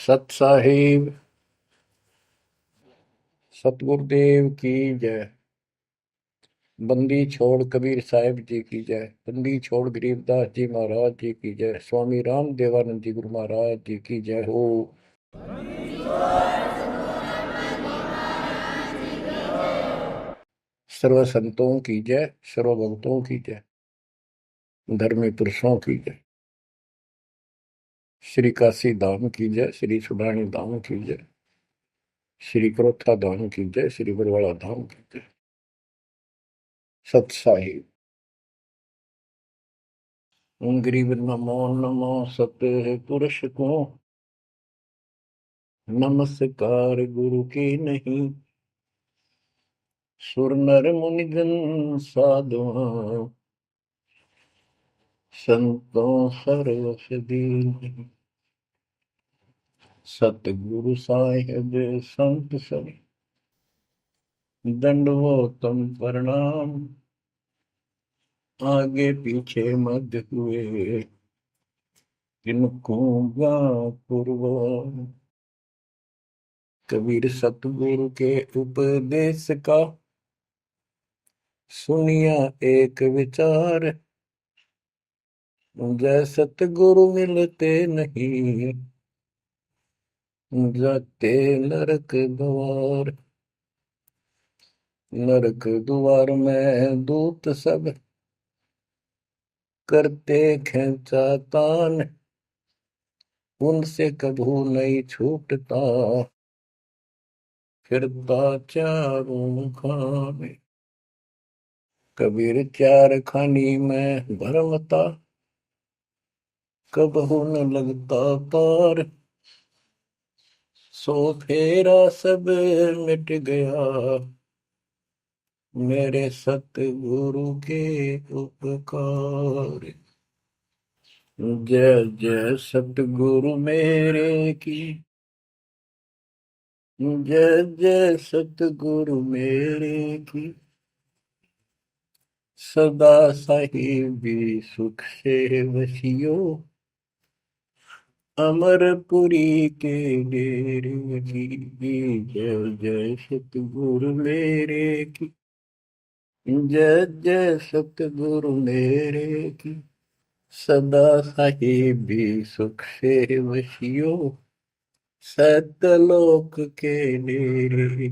सत साहिब सतगुरुदेव की जय। बंदी छोड़ कबीर साहिब जी की जय। बंदी छोड़ गरीबदास जी महाराज जी की जय। स्वामी राम देवानंद जी गुरु महाराज जी की जय हो। सर्व संतों की जय, सर्व भक्तों की जय, धर्मी पुरुषों की जय। श्री काशी धाम की जय, श्री सुडानी धाम की जय, श्री क्रोथा धाम की जय, श्री बरवाड़ा धाम की जय। सत साहिब गरीब नमो नमो सत पुरुष को नमस्कार गुरु की नहीं। सुर नर मुनिजन साधुआ संतों सर्वस दीन। सतगुरु साहिब संत सब दंडवतम प्रणाम। आगे पीछे मध्य हुए किनको पूर्व। कबीर सतगुरु के उपदेश का सुनिया एक विचार। जय सतगुरु मिलते नहीं जाते नरक द्वार। नरक द्वार में दूत सब करते खेचातान। उनसे कभू नहीं छूटता फिरता चारों खाने। कबीर चार खानी में भरमता कबहू न लगता पार। सो फेरा सब मिट गया मेरे सतगुरु के उपकार। जय जय सतगुरु मेरे की जय जय सतगुरु मेरे की। सदा साहिबी सुख से वसियो अमरपुरी के डेरे की। जय जय सतगुरु मेरे की जय जय सतगुरु मेरे की। सदा साहिबी सुख से वसियो सतलोक के डेरे।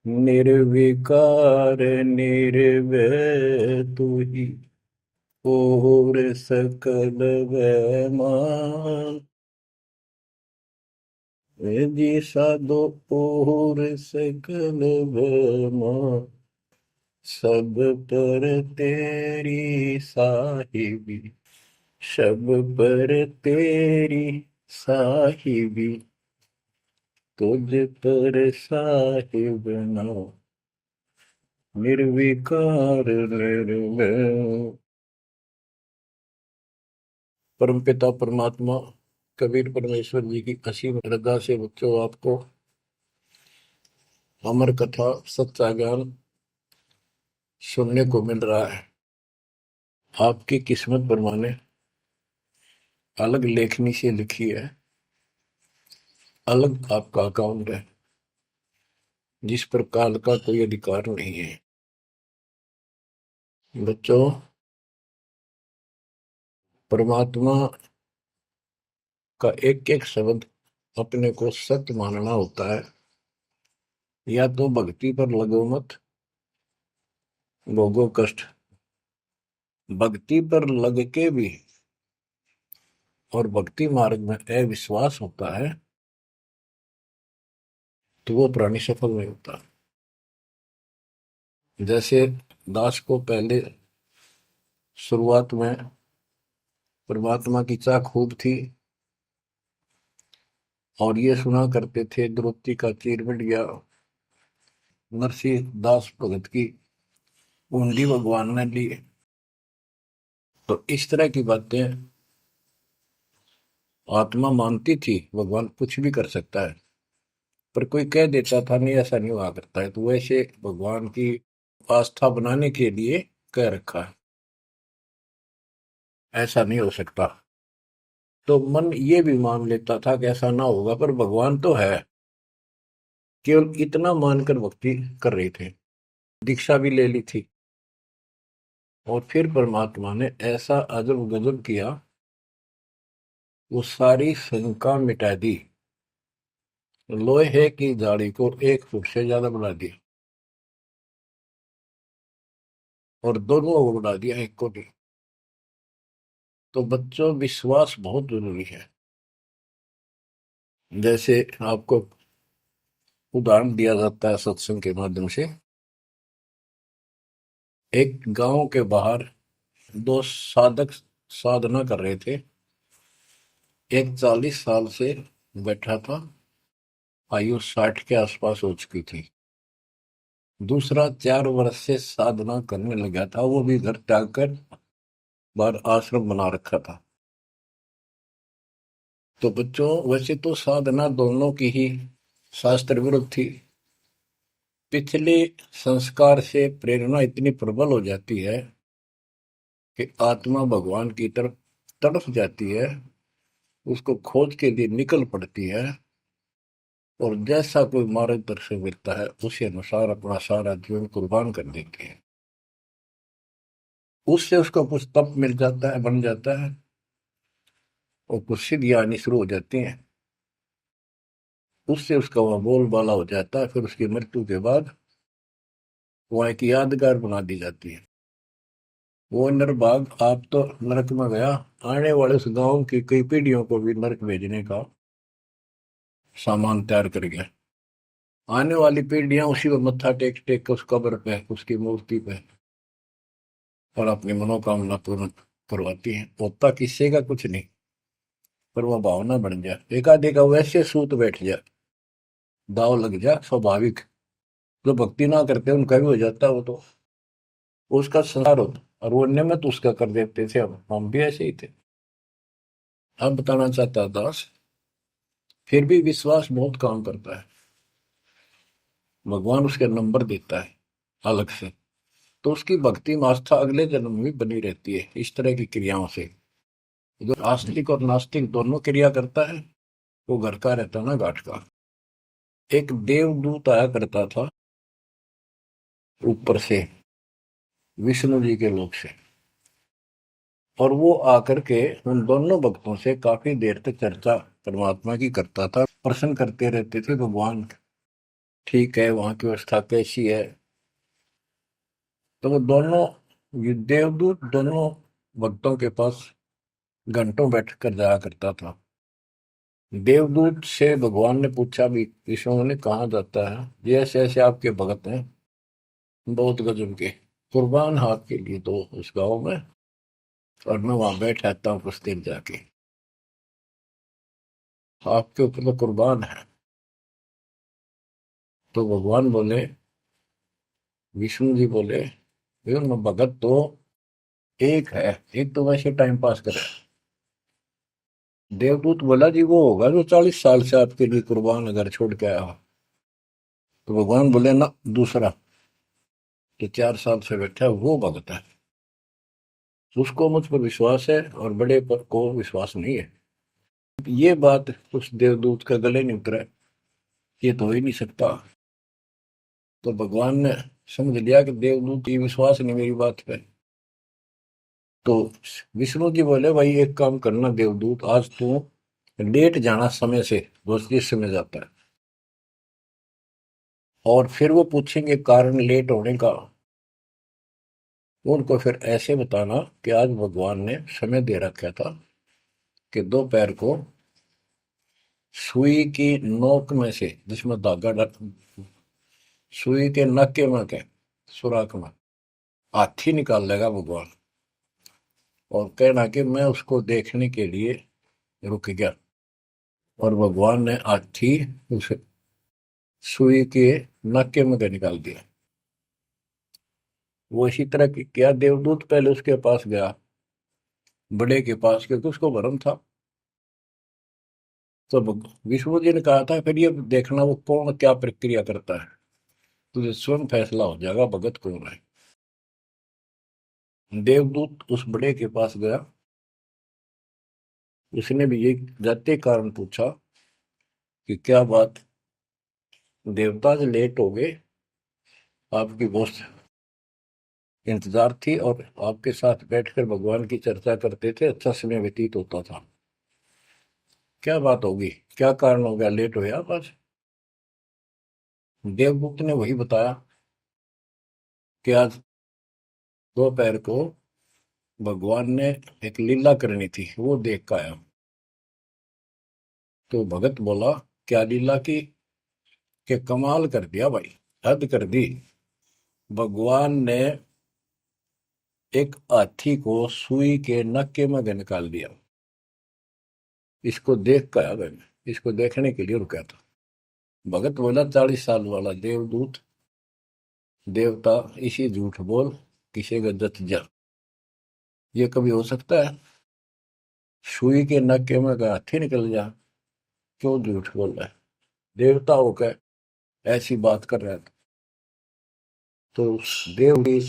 निर्विकार निर्भय तू ही और सकल वैमान। जी साधो और सकल वैमान। सब पर तेरी साहिबी सब पर तेरी साहिबी। तुझ पर साहिब ना निर्विकार निर्भय। परमपिता परमात्मा कबीर परमेश्वर जी की असीम श्रद्धा से बच्चों आपको अमर कथा सच्चा ज्ञान सुनने को मिल रहा है। आपकी किस्मत परमाने अलग लेखनी से लिखी है, अलग आपका अकाउंट है जिस पर काल का कोई अधिकार नहीं है। बच्चों, परमात्मा का एक एक शब्द अपने को सत्य मानना होता है। या तो भक्ति पर लगो मत भोगो कष्ट। भक्ति पर लग के भी और भक्ति मार्ग में अविश्वास होता है तो वो प्राणी सफल नहीं होता। जैसे दास को पहले शुरुआत में परमात्मा की चाह खूब थी और ये सुना करते थे द्रौपदी का चीर मिट गया, नरसिंह दास भगत की कुंडी भगवान ने ली। तो इस तरह की बातें आत्मा मानती थी भगवान कुछ भी कर सकता है, पर कोई कह देता था नहीं ऐसा नहीं हुआ करता है, तो वैसे भगवान की आस्था बनाने के लिए कह रखा है ऐसा नहीं हो सकता। तो मन ये भी मान लेता था कि ऐसा ना होगा, पर भगवान तो है। केवल इतना मानकर भक्ति कर रहे थे, दीक्षा भी ले ली थी। और फिर परमात्मा ने ऐसा अजब गजब किया, वो सारी शंका मिटा दी। लोहे की जाड़ी को 1 फुट से ज्यादा बढ़ा दिया, और दोनों को बढ़ा दिया, एक को नहीं। तो बच्चों, विश्वास बहुत जरूरी है। जैसे आपको उदाहरण दिया जाता है सत्संग के माध्यम से। एक गांव के बाहर दो साधक साधना कर रहे थे। एक 40 साल से बैठा था, आयु 60 के आसपास हो चुकी थी। दूसरा 4 वर्ष से साधना करने लगा था, वो भी घर त्याग कर बाहर आश्रम बना रखा था। तो बच्चों, वैसे तो साधना दोनों की ही शास्त्र विरुद्ध थी। पिछले संस्कार से प्रेरणा इतनी प्रबल हो जाती है कि आत्मा भगवान की तरफ तड़प जाती है, उसको खोज के लिए निकल पड़ती है, और जैसा कोई मार्गदर्शन मिलता है उसी अनुसार अपना सारा जीवन कुर्बान कर देती है। उससे उसको कुछ तप मिल जाता है, बन जाता है, और कुछ सिद्धियां आनी शुरू हो जाती हैं। उससे उसका वह बोलबाला हो जाता है। फिर उसकी मृत्यु के बाद वह एक यादगार बना दी जाती है। वो नरभाग, आप तो नरक में गया, आने वाले उस गांव की कई पीढ़ियों को भी नरक भेजने का सामान तैयार कर गया। आने वाली पीढ़ियां उसी पर मत्था टेक टेक के उस कब्र पे, उसकी मूर्ति पे, और अपनी मनोकामना पूर्ण करवाती हैं। होता किसी का कुछ नहीं, पर वह भावना बन जाए, एकाधिका वैसे सूत बैठ जाए, दाव लग जाए, स्वाभाविक। जो भक्ति ना करते उनका भी हो जाता है, वो तो उसका संसार होता। और वो नियमित उसका कर देते थे, हम भी ऐसे ही थे। अब बताना चाहता दास, फिर भी विश्वास बहुत काम करता है। भगवान उसके नंबर देता है अलग से, तो उसकी भक्ति में आस्था अगले जन्म में भी बनी रहती है इस तरह की क्रियाओं से। जो आस्तिक और नास्तिक दोनों क्रिया करता है, वो घर का रहता ना घाट का। एक देवदूत आया करता था ऊपर से, विष्णु जी के लोक से, और वो आकर के उन दोनों भक्तों से काफी देर तक चर्चा परमात्मा की करता था। प्रश्न करते रहते थे, भगवान ठीक है, वहां की व्यवस्था कैसी है। तो वो दोनों, ये देवदूत दोनों भक्तों के पास घंटों बैठ कर जाया करता था। देवदूत से भगवान ने पूछा भी, विष्णु ने, कहा जाता है ये ऐसे ऐसे आपके भगत हैं, बहुत गजब के, कुर्बान हाथ के लिए तो उस गांव में, और मैं वहां बैठ रहता हूँ कुछ देर जाके, आपके ऊपर तो कुर्बान है। तो भगवान बोले, विष्णु जी बोले, मैं भगत तो एक है, एक तो वैसे टाइम पास करे। देवदूत बोला, जी वो होगा जो 40 साल से आपके लिए कुर्बान अगर छोड़ के आया हो। तो भगवान बोले, ना, दूसरा, जो 4 साल से बैठा है वो भगत है। उसको मुझ पर विश्वास है और बड़े पर को विश्वास नहीं है। ये बात उस देवदूत का गले नहीं उतरा, ये तो हो ही नहीं सकता। तो भगवान ने समझ लिया कि देवदूत की विश्वास नहीं मेरी बात पे। तो विष्णु जी बोले, भाई एक काम करना देवदूत, आज तू लेट जाना समय से, जिस समय जाता है, और फिर वो पूछेंगे कारण लेट होने का, उनको फिर ऐसे बताना कि आज भगवान ने समय दे रखा था कि दोपहर को सुई की नोक में से, जिसमें धागा डर, सुई के नक्के में के सुराख में हाथी निकाल लेगा भगवान, और कहना कि मैं उसको देखने के लिए रुक गया। और भगवान ने हाथी उस सुई के नक्के में के निकाल दिया। वो इसी तरह की क्या, देवदूत पहले उसके पास गया, बड़े के पास, क्योंकि उसको भरम था। तो विष्णु जी ने कहा था, फिर ये देखना वो कौन क्या प्रक्रिया करता है, तुझे स्वयं फैसला हो जाएगा भगत कौन है। देवदूत उस बड़े के पास गया, उसने भी ये जाते कारण पूछा कि क्या बात, देवता से लेट हो गए, आपकी बहुत इंतजार थी और आपके साथ बैठकर भगवान की चर्चा करते थे, अच्छा समय व्यतीत होता था। क्या बात होगी, क्या कारण हो गया, लेट हो आप आज? देवदूत ने वही बताया कि आज दोपहर को भगवान ने एक लीला करनी थी, वो देख कर आया। तो भगत बोला, क्या लीला की? कि कमाल कर दिया भाई, हद कर दी। भगवान ने एक हाथी को सुई के नक्के में निकाल दिया। इसको देख कर आया मैं, इसको देखने के लिए रुका था। भगत बोला, 40 साल वाला देवदूत, देवता, इसी झूठ बोल, किसी का जत जा, ये कभी हो सकता है? सुई के नक्के में का हाथी निकल जा, क्यों झूठ बोल रहा है? देवता होकर ऐसी बात कर रहा था। तो उस देव की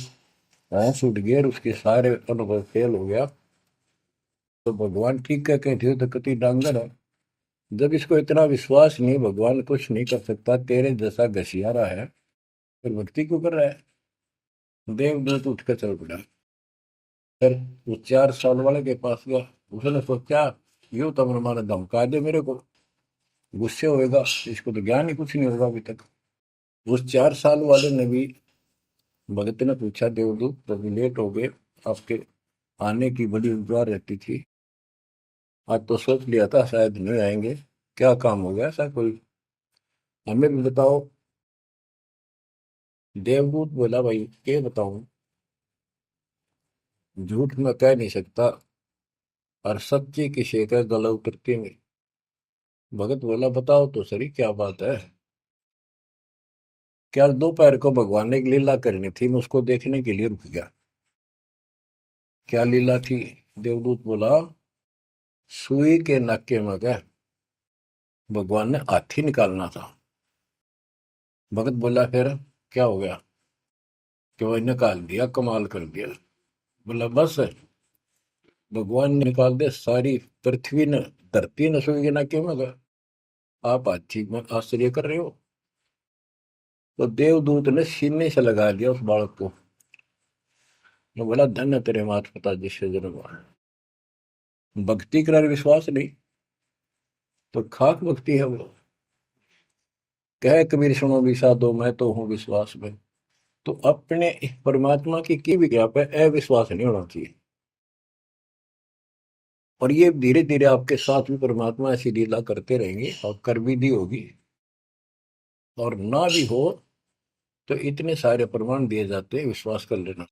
होश उठ गया और उसके सारे अनुभव फेल हो गया। तो भगवान ठीक है, कहते हो तो कति डांगर है। जब इसको इतना विश्वास नहीं, भगवान कुछ नहीं कर सकता, तेरे जैसा घसियारा है, फिर भक्ति क्यों कर रहा है? देवदूत उठ कर चल पड़ा। फिर वो 4 साल वाले के पास गया। उसने सोचा, यूं तो माने धमका दे मेरे को, गुस्से होएगा, इसको तो ज्ञान ही कुछ नहीं होगा अभी तक। उस 4 साल वाले ने भी, भगत ने पूछा, देवदूत तो लेट हो गए, आपके आने की बड़ी इंतजार रहती थी, आज तो सोच लिया था शायद नहीं आएंगे, क्या काम हो गया ऐसा कोई, हमें भी बताओ। देवदूत बोला, भाई ये बताऊं, झूठ मैं कह नहीं सकता और सच्ची की शिकायत गला उतरती नहीं। भगत बोला, बताओ तो सही क्या बात है? क्या दोपहर को भगवान ने एक लीला करनी थी, मैं उसको देखने के लिए रुक गया। क्या लीला थी? देवदूत बोला, सुई के नक्के में क्या भगवान ने हाथी निकालना था। भगत बोला, फिर क्या हो गया? कि वो निकाल दिया, कमाल कर दिया। बोला, बस भगवान ने निकाल दे, सारी पृथ्वी ने, धरती ने सुई के नक्के में गया, आप हाथी में आश्चर्य कर रहे हो? तो देवदूत ने सीने से लगा दिया उस बालक को। वो बोला, धन्य तेरे माता पिता जिससे जन्म हुआ। भक्ति कर विश्वास नहीं, तो खाक भक्ति है वो। कह कबीर सुनो विषा दो, मैं तो हूँ विश्वास में। तो अपने परमात्मा की विज्ञा पे अविश्वास नहीं होना चाहिए। और ये धीरे धीरे आपके साथ भी परमात्मा ऐसी लीला करते रहेंगे और कर भी दी होगी। और ना भी हो तो इतने सारे प्रमाण दिए जाते हैं, विश्वास कर लेना,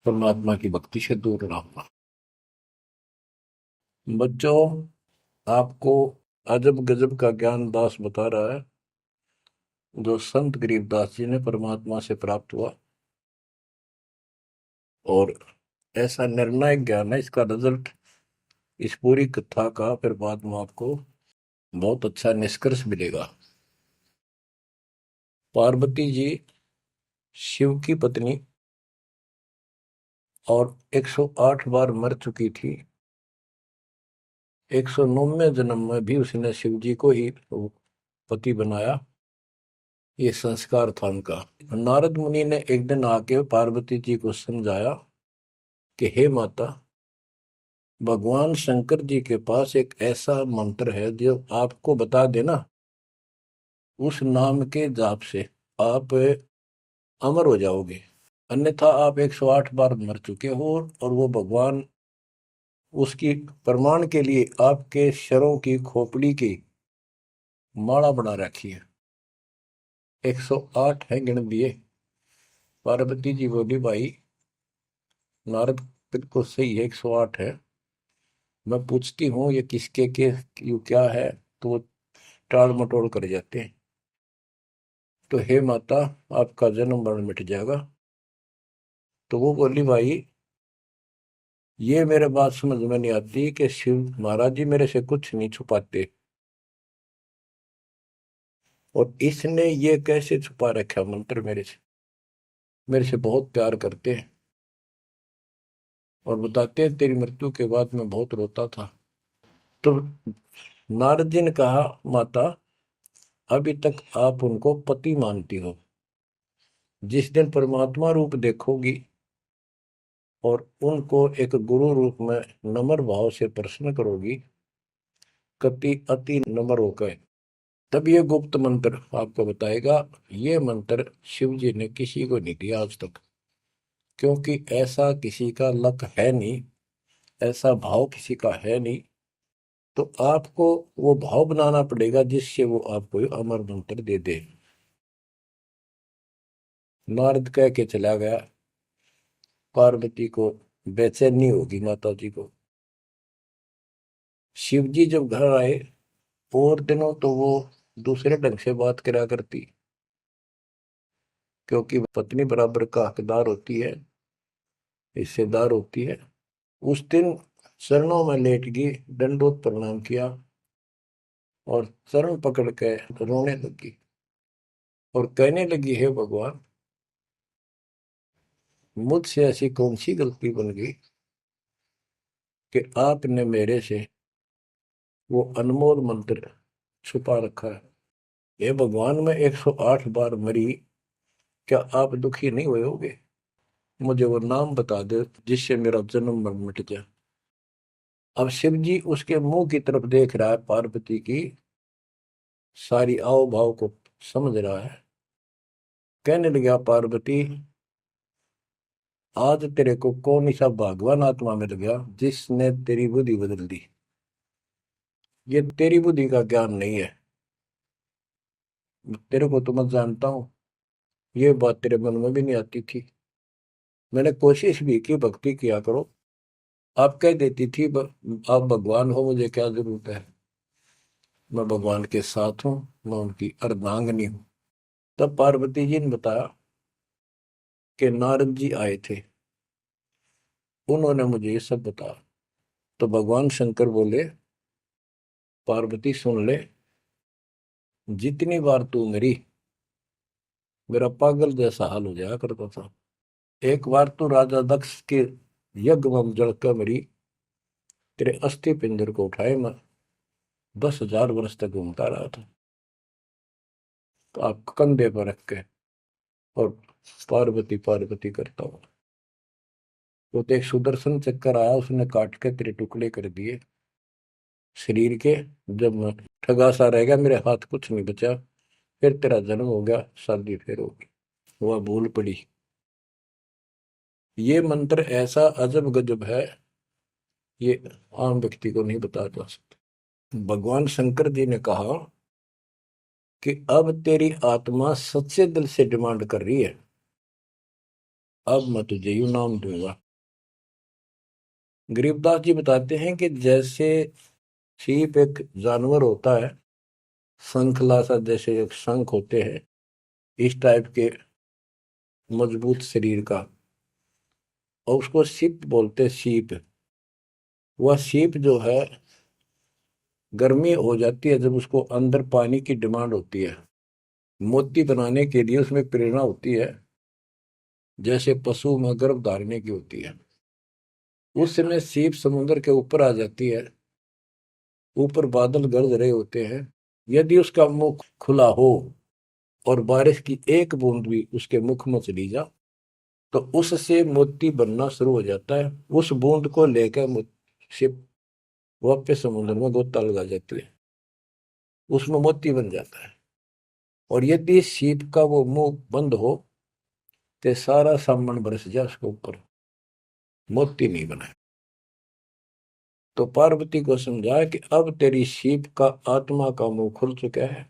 परमात्मा की भक्ति से दूर ना होना। बच्चों, आपको अजब गजब का ज्ञान दास बता रहा है, जो संत गरीबदास जी ने परमात्मा से प्राप्त हुआ। और ऐसा निर्णायक ज्ञान है, इसका रिजल्ट इस पूरी कथा का फिर बाद में आपको बहुत अच्छा निष्कर्ष मिलेगा। पार्वती जी शिव की पत्नी और 108 बार मर चुकी थी। 109वें जन्म में भी उसने शिव जी को ही पति बनाया। ये संस्कार था उनका। नारद मुनि ने एक दिन आके पार्वती जी को समझाया कि हे माता, भगवान शंकर जी के पास एक ऐसा मंत्र है जो आपको बता देना, उस नाम के जाप से आप अमर हो जाओगे। अन्यथा आप 108 बार मर चुके हो, और वो भगवान उसकी प्रमाण के लिए आपके शरों की खोपड़ी की माला बना रखी है। 108 है, गिन दिए। पार्वती जी बोली, भाई नारद बिल्कुल सही है, 108 है। मैं पूछती हूँ ये किसके के यू क्या है, तो वो टाल मटोल कर जाते हैं। तो हे माता, आपका जन्म मरण मिट जाएगा। तो वो बोली, भाई ये मेरे बात समझ में नहीं आती कि शिव महाराज जी मेरे से कुछ नहीं छुपाते, और इसने ये कैसे छुपा रखा मंत्र मेरे से, मेरे से बहुत प्यार करते हैं। और बताते हैं तेरी मृत्यु के बाद मैं बहुत रोता था। तो नारद जी ने कहा, माता अभी तक आप उनको पति मानती हो, जिस दिन परमात्मा रूप देखोगी और उनको एक गुरु रूप में नम्र भाव से प्रश्न करोगी, कति अति नम्र होकर, तब ये गुप्त मंत्र आपको बताएगा। ये मंत्र शिव जी ने किसी को नहीं दिया आज तक, क्योंकि ऐसा किसी का लक है नहीं, ऐसा भाव किसी का है नहीं। तो आपको वो भाव बनाना पड़ेगा जिससे वो आपको ये अमर मंत्र दे दे। नारद कह के चला गया, पार्वती को बेचैनी होगी माता जी को। शिव जी जब घर आए और दिनों तो वो दूसरे ढंग से बात करा करती, क्योंकि पत्नी बराबर का हकदार होती है, हिस्सेदार होती है। उस दिन चरणों में लेट गई, दंडोत प्रणाम किया और चरण पकड़ के रोने लगी और कहने लगी, हे भगवान, मुझसे ऐसी कौन सी गलती बन गई कि आपने मेरे से वो अनमोल मंत्र छुपा रखा है। हे भगवान, मैं 108 बार मरी, क्या आप दुखी नहीं हुए होगे? मुझे वो नाम बता दे जिससे मेरा जन्म मरण मिट जाए। अब शिव जी उसके मुंह की तरफ देख रहा है, पार्वती की सारी आओ भाव को समझ रहा है। कहने लगा, पार्वती आज तेरे को कौन सा भगवान आत्मा मिल गया जिसने तेरी बुद्धि बदल दी? ये तेरी बुद्धि का ज्ञान नहीं है, तेरे को तो मैं जानता हूँ। ये बात तेरे मन में भी नहीं आती थी। मैंने कोशिश भी की, भक्ति किया करो, आप कह देती थी आप भगवान हो, मुझे क्या जरूरत है, मैं भगवान के साथ हूँ, मैं उनकी अर्धांगिनी हूँ। तब पार्वती जी ने बताया कि नारद जी आए थे, उन्होंने मुझे ये सब बताया। तो भगवान शंकर बोले, पार्वती सुन ले, जितनी बार तू मरी मेरा पागल जैसा हाल हो जाया करता था। एक बार तो राजा दक्ष के यज्ञ में जलकर मरी, तेरे अस्थि पिंजर को उठाए मैं 10,000 वर्ष तक घूमता रहा था, तो आप कंधे पर रख के और पार्वती पार्वती करता हूँ। तो एक सुदर्शन चक्कर आया, उसने काट के तेरे टुकड़े कर दिए शरीर के। जब मैं ठगा सा रह गया, मेरे हाथ कुछ नहीं बचा, फिर तेरा जन्म हो गया, शादी फिर होगी, वह भूल पड़ी। ये मंत्र ऐसा अजब गजब है, ये आम व्यक्ति को नहीं बताया जा सकता। भगवान शंकर जी ने कहा कि अब तेरी आत्मा सच्चे दिल से डिमांड कर रही है, अब मैं तुझे यू नाम दूंगा। गरीबदास जी बताते हैं कि जैसे सीप एक जानवर होता है, शंखला सा जैसे एक शंख होते हैं, इस टाइप के मजबूत शरीर का, और उसको सीप बोलते हैं, सीप। वह सीप जो है, गर्मी हो जाती है जब उसको अंदर पानी की डिमांड होती है, मोती बनाने के लिए उसमें प्रेरणा होती है, जैसे पशु में गर्भ धारने की होती है। उस समय सीप समुद्र के ऊपर आ जाती है, ऊपर बादल गरज रहे होते हैं, यदि उसका मुख खुला हो और बारिश की एक बूंद भी उसके मुख में चली जा, तो उससे मोती बनना शुरू हो जाता है। उस बूंद को लेकर शिप वापस समुद्र में गोता लगा जाती है, उसमें मोती बन जाता है। और यदि सीप का वो मुंह बंद हो तो सारा सामान बरस जाए उसके ऊपर, मोती नहीं बने। तो पार्वती को समझाया कि अब तेरी सीप का आत्मा का मुंह खुल चुका है,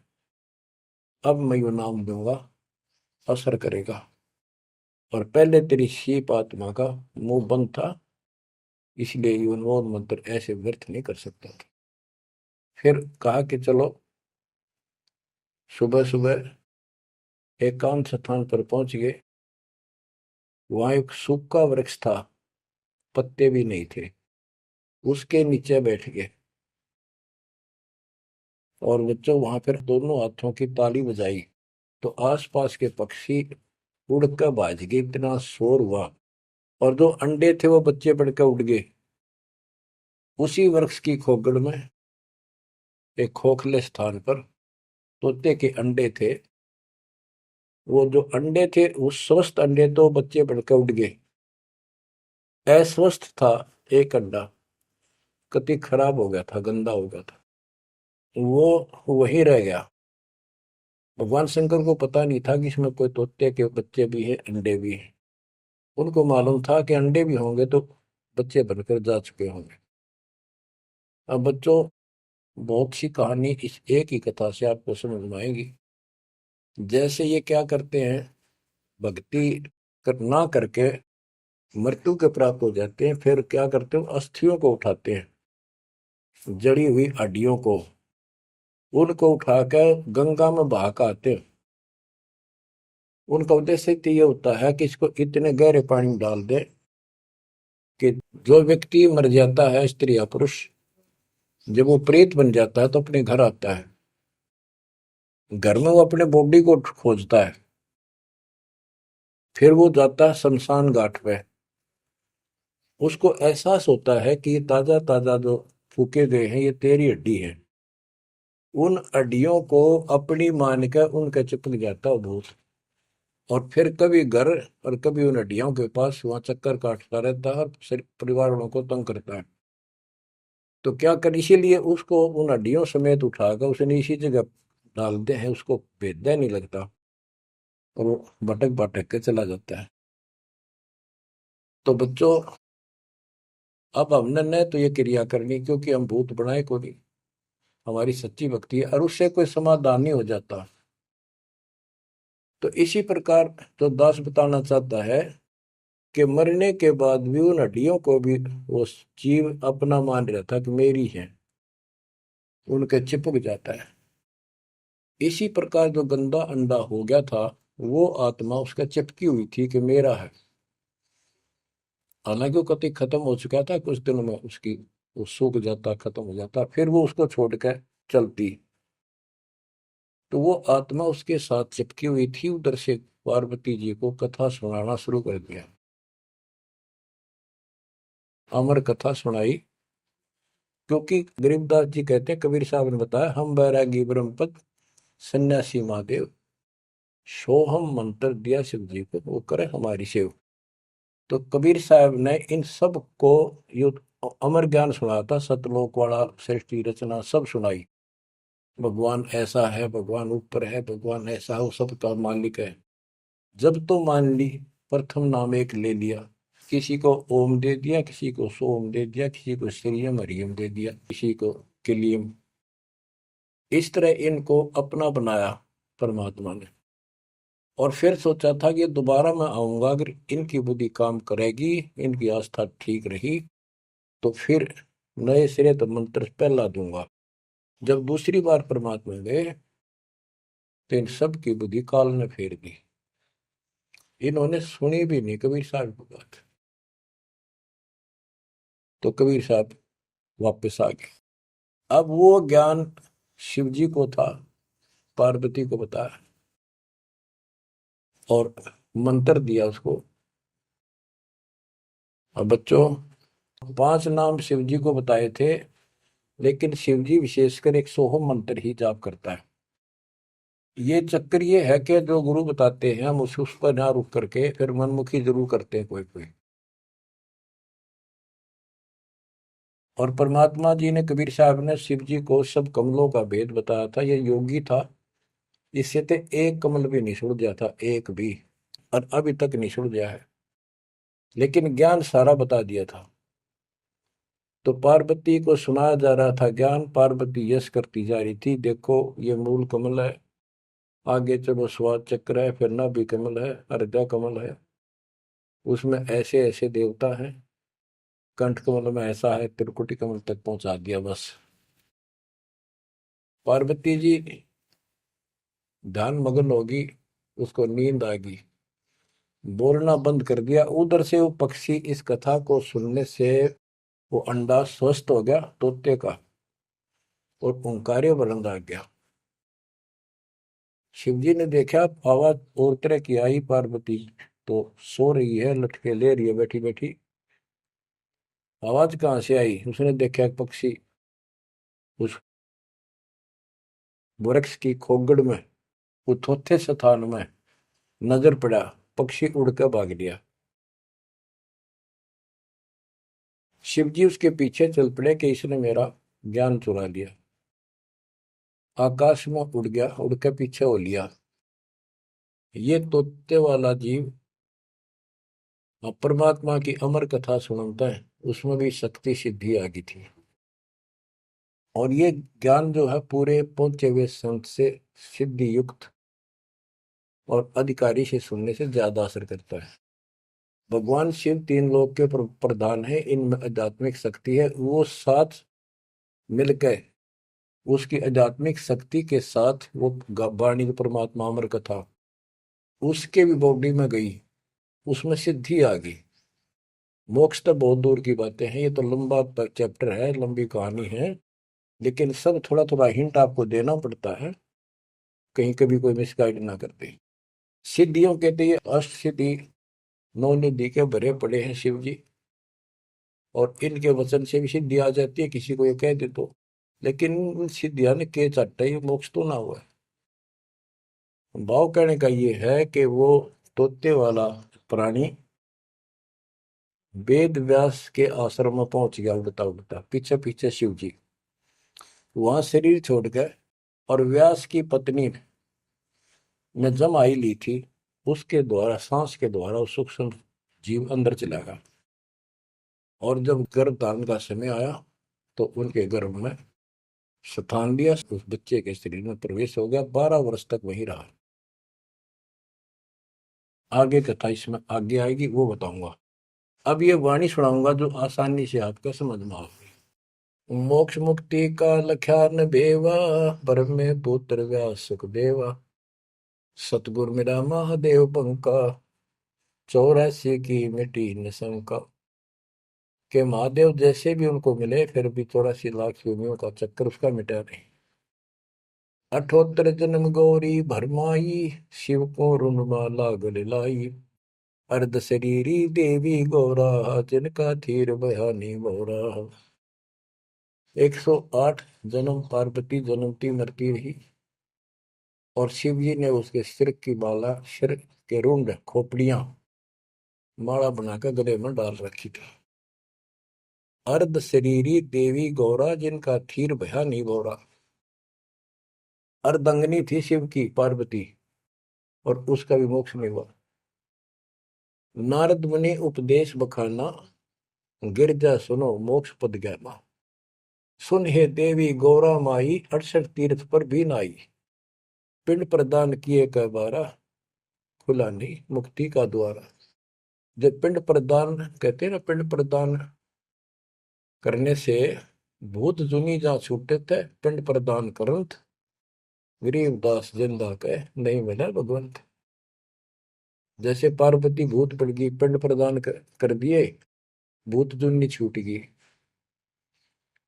अब मैं यू नाम दूंगा, असर करेगा। और पहले तेरी सीप आत्मा का मुंह बंद था, इसलिए ये उन्मोद मंत्र ऐसे व्यर्थ नहीं कर सकता था। फिर कहा कि चलो, सुबह सुबह एकांत स्थान पर पहुंच गए। वहां एक सूखा वृक्ष था, पत्ते भी नहीं थे, उसके नीचे बैठ गए और बच्चों वहां पर दोनों हाथों की ताली बजाई, तो आसपास के पक्षी उड़कर भाज गए, इतना शोर हुआ। और जो अंडे थे वो बच्चे बढ़ के उड़ गए। उसी वृक्ष की खोगड़ में एक खोखले स्थान पर तोते के अंडे थे। वो जो अंडे थे, उस स्वस्थ अंडे तो बच्चे बढ़ के उड़ गए। अस्वस्थ था एक अंडा, कति खराब हो गया था, गंदा हो गया था, वो वहीं रह गया। भगवान शंकर को पता नहीं था कि इसमें कोई तोते के बच्चे भी हैं, अंडे भी हैं। उनको मालूम था कि अंडे भी होंगे तो बच्चे बनकर जा चुके होंगे। अब बच्चों, बहुत सी कहानी इस एक ही कथा से आपको समझ में आएगी। जैसे ये क्या करते हैं, भक्ति ना करके मृत्यु के प्राप्त हो जाते हैं, फिर क्या करते हो, अस्थियों को उठाते हैं, जड़ी हुई हड्डियों को, उनको उठाकर गंगा में बहा के आते हैं। उनका उद्देश्य तो ये होता है कि इसको इतने गहरे पानी में डाल दे कि जो व्यक्ति मर जाता है, स्त्री या पुरुष, जब वो प्रेत बन जाता है तो अपने घर आता है। घर में वो अपने बॉडी को खोजता है, फिर वो जाता है शमशान घाट पे। उसको एहसास होता है कि ये ताजा ताजा जो फूके गए हैं, ये तेरी हड्डी है। उन हड्डियों को अपनी मान कर उनके चिपक जाता है भूत। और फिर कभी घर और कभी उन हड्डियों के पास वहां चक्कर काटता रहता है और परिवार वालों को तंग करता है। तो क्या कर, इसीलिए उसको उन हड्डियों समेत उठाकर उसने इसी जगह डालते हैं, उसको भेदा नहीं लगता और वो भटक भटक के चला जाता है। तो बच्चों, अब हमने न तो ये क्रिया करनी क्योंकि हम भूत बनाए को नहीं, हमारी सच्ची भक्ति है और उससे कोई समाधान नहीं हो जाता। तो इसी प्रकार तो दास बताना चाहता है कि मरने के बाद भी उन हड्डियों को भी वो जीव अपना मान रहा था कि मेरी है, उनके चिपक जाता है। इसी प्रकार जो गंदा अंडा हो गया था, वो आत्मा उसका चिपकी हुई थी कि मेरा है। हालांकि वो कति खत्म हो चुका था, कुछ दिनों में उसकी वो सूख जाता, खत्म हो जाता, फिर वो उसको छोड़कर चलती। तो वो आत्मा उसके साथ चिपकी हुई थी। उधर से पार्वती जी को कथा सुनाना शुरू कर दिया, अमर कथा सुनाई। क्योंकि गरीबदास जी कहते हैं, कबीर साहब ने बताया, हम बैरागी ब्रह्मपद सन्यासी महादेव, सोहम मंत्र दिया शिव जी को, वो करे हमारी सेव। तो कबीर साहब ने इन सब को यो अमर ज्ञान सुनाया था, सतलोक वाला, सृष्टि रचना सब सुनाई। भगवान ऐसा है, भगवान ऊपर है, भगवान ऐसा है, वो सबका मालिक है। जब तो मान ली, प्रथम नाम एक ले लिया, किसी को ओम दे दिया, किसी को सोम दे दिया, किसी को श्रीयम हरियम दे दिया, किसी को किलियम। इस तरह इनको अपना बनाया परमात्मा ने। और फिर सोचा था कि दोबारा मैं आऊंगा, अगर इनकी बुद्धि काम करेगी, इनकी आस्था ठीक रही, तो फिर नए सिरे तो मंत्र पहला दूंगा। जब दूसरी बार परमात्मा गए तो इन सब की बुद्धि काल ने फेर दी। इन्होंने सुनी भी नहीं कबीर साहब की बात। तो कबीर साहब वापस आ गए। अब वो ज्ञान शिव जी को था, पार्वती को बताया और मंत्र दिया उसको। अब बच्चों, 5 नाम शिव जी को बताए थे, लेकिन शिव जी विशेषकर एक सोहम मंत्र ही जाप करता है। ये चक्कर ये है कि जो गुरु बताते हैं हम उस पर ना रुक करके फिर मनमुखी जरूर करते हैं कोई कोई। और परमात्मा जी ने, कबीर साहब ने शिव जी को सब कमलों का भेद बताया था। ये योगी था, इससे तो एक कमल भी नहीं सुलझा था, एक भी, और अभी तक नहीं सुलझा है, लेकिन ज्ञान सारा बता दिया था। तो पार्वती को सुनाया जा रहा था ज्ञान, पार्वती यश करती जा रही थी, देखो ये मूल कमल है, आगे चलो स्वाद चक्र है, फिर नाभि कमल है, हृदय कमल है, उसमें ऐसे ऐसे देवता हैं, कंठ कमल में ऐसा है, त्रिकुटी कमल तक पहुंचा दिया बस। पार्वती जी ध्यान मग्न होगी, उसको नींद आ गई, बोलना बंद कर दिया। उधर से वो पक्षी इस कथा को सुनने से वो अंडा स्वस्थ हो गया तोते का, और ओंकार्य बुलंद आ गया। शिव जी ने देखा, आवाज और तरह की आई, पार्वती तो सो रही है, लटके ले रही है बैठी बैठी। आवाज कहाँ से आई? उसने देखा एक पक्षी उस वृक्ष की खोगड़ में, उथोथे स्थान में नजर पड़ा। पक्षी उड़ कर भाग लिया। शिवजी उसके पीछे चल पड़े कि इसने मेरा ज्ञान चुरा लिया। आकाश में उड़ गया, उड़ के पीछे हो लिया। ये तोते वाला जीव परमात्मा की अमर कथा सुनता है, उसमें भी शक्ति सिद्धि आ गई थी। और ये ज्ञान जो है पूरे पहुंचे हुए संत से सिद्धि युक्त और अधिकारी से सुनने से ज्यादा असर करता है। भगवान शिव तीन लोक के प्रधान है, इनमें आध्यात्मिक शक्ति है। वो साथ मिलकर उसकी आध्यात्मिक शक्ति के साथ वो वाणी परमात्मा अमर कथा उसके भी बॉडी में गई, उसमें सिद्धि आ गई। मोक्ष तो बहुत दूर की बातें हैं, ये तो लंबा चैप्टर है, लंबी कहानी है। लेकिन सब थोड़ा थोड़ा हिंट आपको देना पड़ता है, कहीं कभी कोई मिसगाइड ना कर दे। सिद्धियों कहते ये अष्ट सिद्धि नौ निधि के भरे पड़े हैं शिव जी, और इनके वचन से भी सिद्धि आ जाती है, किसी को ये कह दे तो। लेकिन सिद्धियां ने के चाटा, ये मोक्ष तो ना हुआ है। भाव कहने का ये है कि वो तोते वाला प्राणी वेद व्यास के आश्रम में पहुंच गया, उड़ता उड़ता पीछे पीछे शिव जी। वहां शरीर छोड़ गए, और व्यास की पत्नी ने जमाई ली थी, उसके द्वारा सांस के द्वारा वो सूक्ष्म जीव अंदर चला गया। और जब गर्भ धारण का समय आया तो उनके गर्भ में स्थान लिया, उस बच्चे के शरीर में प्रवेश हो गया, 12 वर्ष तक वहीं रहा। आगे कथा इसमें आगे आएगी, वो बताऊंगा। अब ये वाणी सुनाऊंगा जो आसानी से आपको समझ में आएगी। मोक्ष मुक्ति का लख्यान बेवा, ब्रह्म में पुत्र व्यास सुखदेवा। सतगुर मेरा महादेव पंका, 84 की मिटी न शंका। के महादेव जैसे भी उनको मिले, फिर भी 84 लाख योनियों का चक्कर उसका मिटा नहीं। 78 जन्म गौरी भरमाई, शिव को रुणमाला गले लाई। अर्ध शरीरी देवी गौरा, जिनका थीर बयानी मोरा। 108 जन्म पार्वती जन्मती मरती रही, और शिव जी ने उसके सिर की माला, सिर के रुंड खोपड़ियां माला बनाकर गले में डाल रखी थी। अर्ध शरीरी देवी गौरा, जिनका थीर भया नहीं भौरा। अर्धंगनी थी शिव की पार्वती, और उसका भी मोक्ष नहीं हुआ। नारद मुनि उपदेश बखाना, गिरजा सुनो मोक्ष पद ज्ञाना। सुन हे देवी गौरा माई, 68 तीर्थ पर भी नाई। पिंड प्रदान किए कह बारा, खुला नहीं मुक्ति का द्वारा। जब पिंड प्रदान कहते हैं ना, पिंड प्रदान करने से भूत जुनी जा छूटे थे, पिंड प्रदान करंत गरीबदास जिंदा कह नहीं मिला भगवंत। जैसे पार्वती भूत पड़ गई, पिंड प्रदान कर दिए, भूत जुनी छूट गई,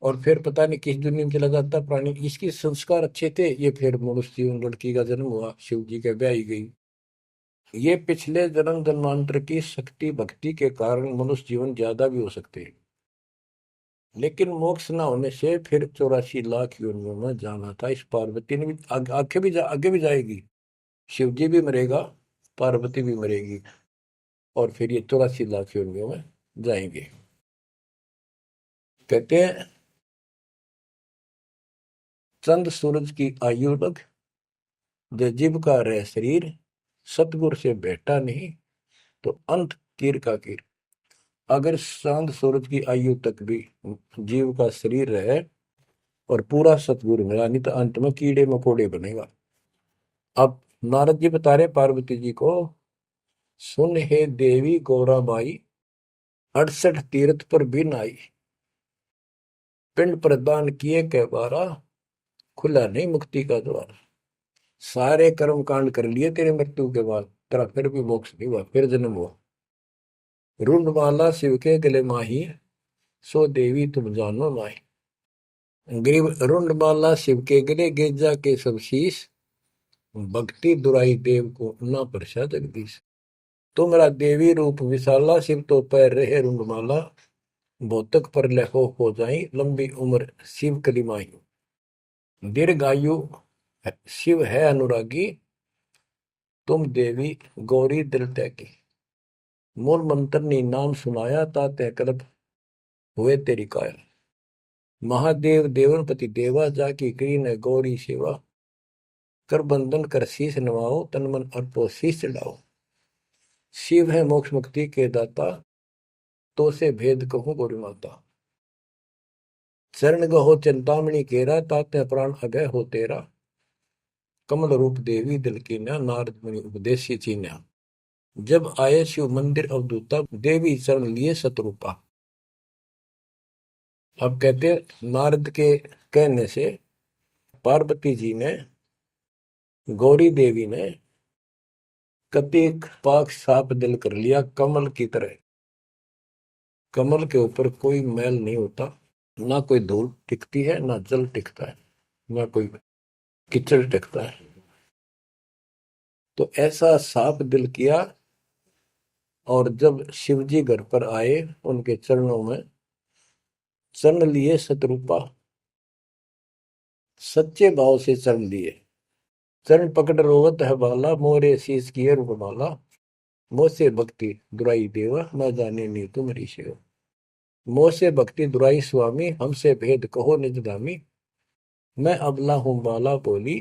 और फिर पता नहीं किस दुनिया में चला जाता प्राणी। इसके संस्कार अच्छे थे, ये फिर मनुष्य जीवन, लड़की का जन्म हुआ, शिव जी के ब्याही गई। ये पिछले जन्म जन्मांतर की शक्ति भक्ति के कारण मनुष्य जीवन ज्यादा भी हो सकते हैं। लेकिन मोक्ष न होने से फिर 84 लाख योनियों में जाना था। इस पार्वती ने भी आगे भी जाएगी। शिव जी भी मरेगा, पार्वती भी मरेगी, और फिर ये 84 लाख योनियों में जाएंगे। कहते हैं चंद सूरज की आयु लग, जो जीव का रह शरीर। सतगुर से बैठा नहीं तो अंत कीर का कीर। अगर चांद सूरज की आयु तक भी जीव का शरीर रहे और पूरा सतगुरु मिला नहीं, तो अंत में कीड़े मकोड़े बनेगा। अब नारद जी बता रहे पार्वती जी को, सुन हे देवी गौरा माई, 68 तीर्थ पर भी नाई। पिंड प्रदान किए कह बारा, खुला नहीं मुक्ति का द्वार। सारे कर्म कांड कर लिए तेरे मृत्यु के बाद, तेरा फिर भी मोक्ष नहीं हुआ, फिर जन्म हुआ। रुंडमाला शिव के गले माही, सो देवी तुम जानो माही। ग्रीव रुंडमाला शिव के गले, गेजा के सब शीश। भक्ति दुराई देव को ना परसा जगदीश। तुमरा देवी रूप विशाला, शिव तो पैर रहे रुंगमाला, भौतक पर लहो हो जाई, लंबी उम्र शिव कलिमाई। दीर्घायु शिव है अनुरागी, तुम देवी गौरी दिल त्यागी। मूल मंत्र ने नाम सुनाया, ताते कल्प हुए तेरी काया। महादेव देवनपति देवा, जाकी करी न गौरी सेवा, कर बंधन कर शीश नवाओ, तन मन अर्पो शीश चढ़ाओ। शिव है मोक्ष मुक्ति के दाता, तो से भेद कहूं गौरी माता। चरण गहो चिंतामणि केरा, ताते प्राण अभय हो तेरा। कमल रूप देवी दिल की न्या, नारद मुनि उपदेशी चीन्या। जब आए शिव मंदिर अवधूता, देवी चरण लिए शत्रुपा। अब कहते नारद के कहने से पार्वती जी ने, गौरी देवी ने कतिक पाक साफ दिल कर लिया, कमल की तरह। कमल के ऊपर कोई मैल नहीं होता, ना कोई धूल टिकती है, ना जल टिकता है, ना कोई कीचड़ टिकता है। तो ऐसा साफ दिल किया। और जब शिवजी घर पर आए, उनके चरणों में चरण लिए शत्रुपा, सच्चे भाव से चरण लिए। चरण पकड़ रोवत है बाला, मोरे शीश किए रूपमाला। मोसे भक्ति दुराई देवा, न जाने नी तुम्हारी सेवा। मोसे भक्ति दुराई स्वामी, हमसे भेद कहो निज दामी। मैं अबला हूं बाला बोली,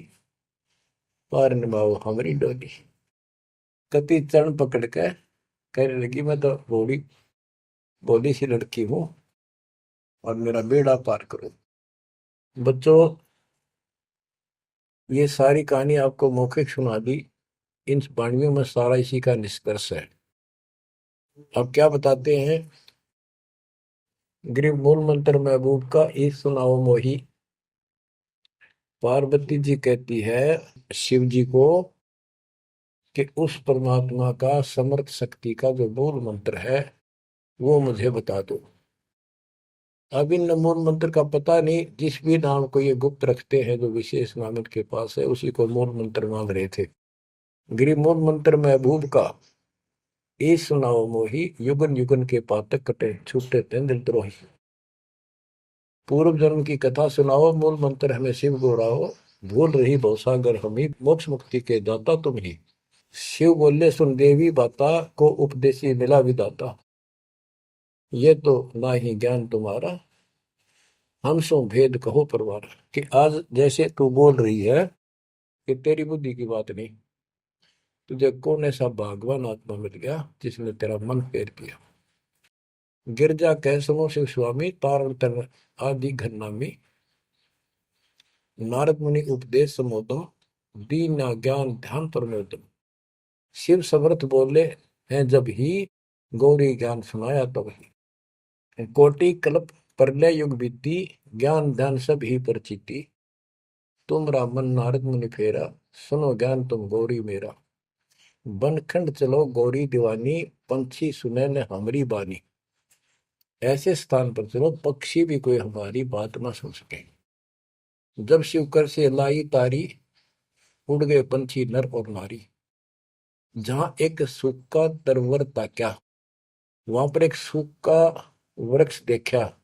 पार निभाओ हमारी डोली। कति चरण पकड़ के कहने लगी, मैं तो बोली बोली सी लड़की हूं, और मेरा बेड़ा पार करो। बच्चों, ये सारी कहानी आपको मौखिक सुना दी। इन वाणियों में सारा इसी का निष्कर्ष है। अब क्या बताते हैं, गृह मूल मंत्र महबूब का एक सुनाओ मोही। पार्वती जी कहती है शिव जी को कि उस परमात्मा का समर्थ शक्ति का जो मूल मंत्र है वो मुझे बता दो। अब इन मूल मंत्र का पता नहीं, जिस भी नाम को ये गुप्त रखते हैं, जो विशेष नाम इनके पास है, उसी को मूल मंत्र मांग रहे थे। गृह मूल मंत्र महबूब का ए सुनाओ मोही, युगन युगन के पातक कटे, छूटे तें दिल द्रोही। पूर्व जन्म की कथा सुनाओ, मूल मंत्र हमें शिव गोराओ। भूल रही भवसागर हमी, मोक्ष मुक्ति के दाता तुम ही। शिव बोले सुन देवी बाता, को उपदेशी मिला विदाता। ये तो ना ही ज्ञान तुम्हारा, हम सो भेद कहो परवार। कि आज जैसे तू बोल रही है कि तेरी बुद्धि की बात नहीं, तुझे कौन ऐसा भगवान आत्मा मिल गया जिसने तेरा मन फेर किया। गिरजा कह सुनो शिव स्वामी, तारण तर आदि घरनामी। नारद मुनि उपदेश समोदम, दीन ज्ञान ध्यान परमोदम। शिव समर्थ बोले हैं जब ही, गौरी ज्ञान सुनाया तब ही। कोटि कल्प प्रलय युग बीती, ज्ञान ध्यान सब ही परचिति। तुमरा मन नारद मुनि फेरा, सुनो ज्ञान तुम गौरी मेरा। बनखंड चलो गौरी दीवानी, पंछी सुने न हमारी बानी। ऐसे स्थान पर चलो पक्षी भी कोई हमारी बात ना सुन सके। जब शिवकर से लाई तारी, उड़ गए पंछी नर और नारी। जहां एक सूखा तरवर ताक्या, वहां पर एक सूखा वृक्ष देखा।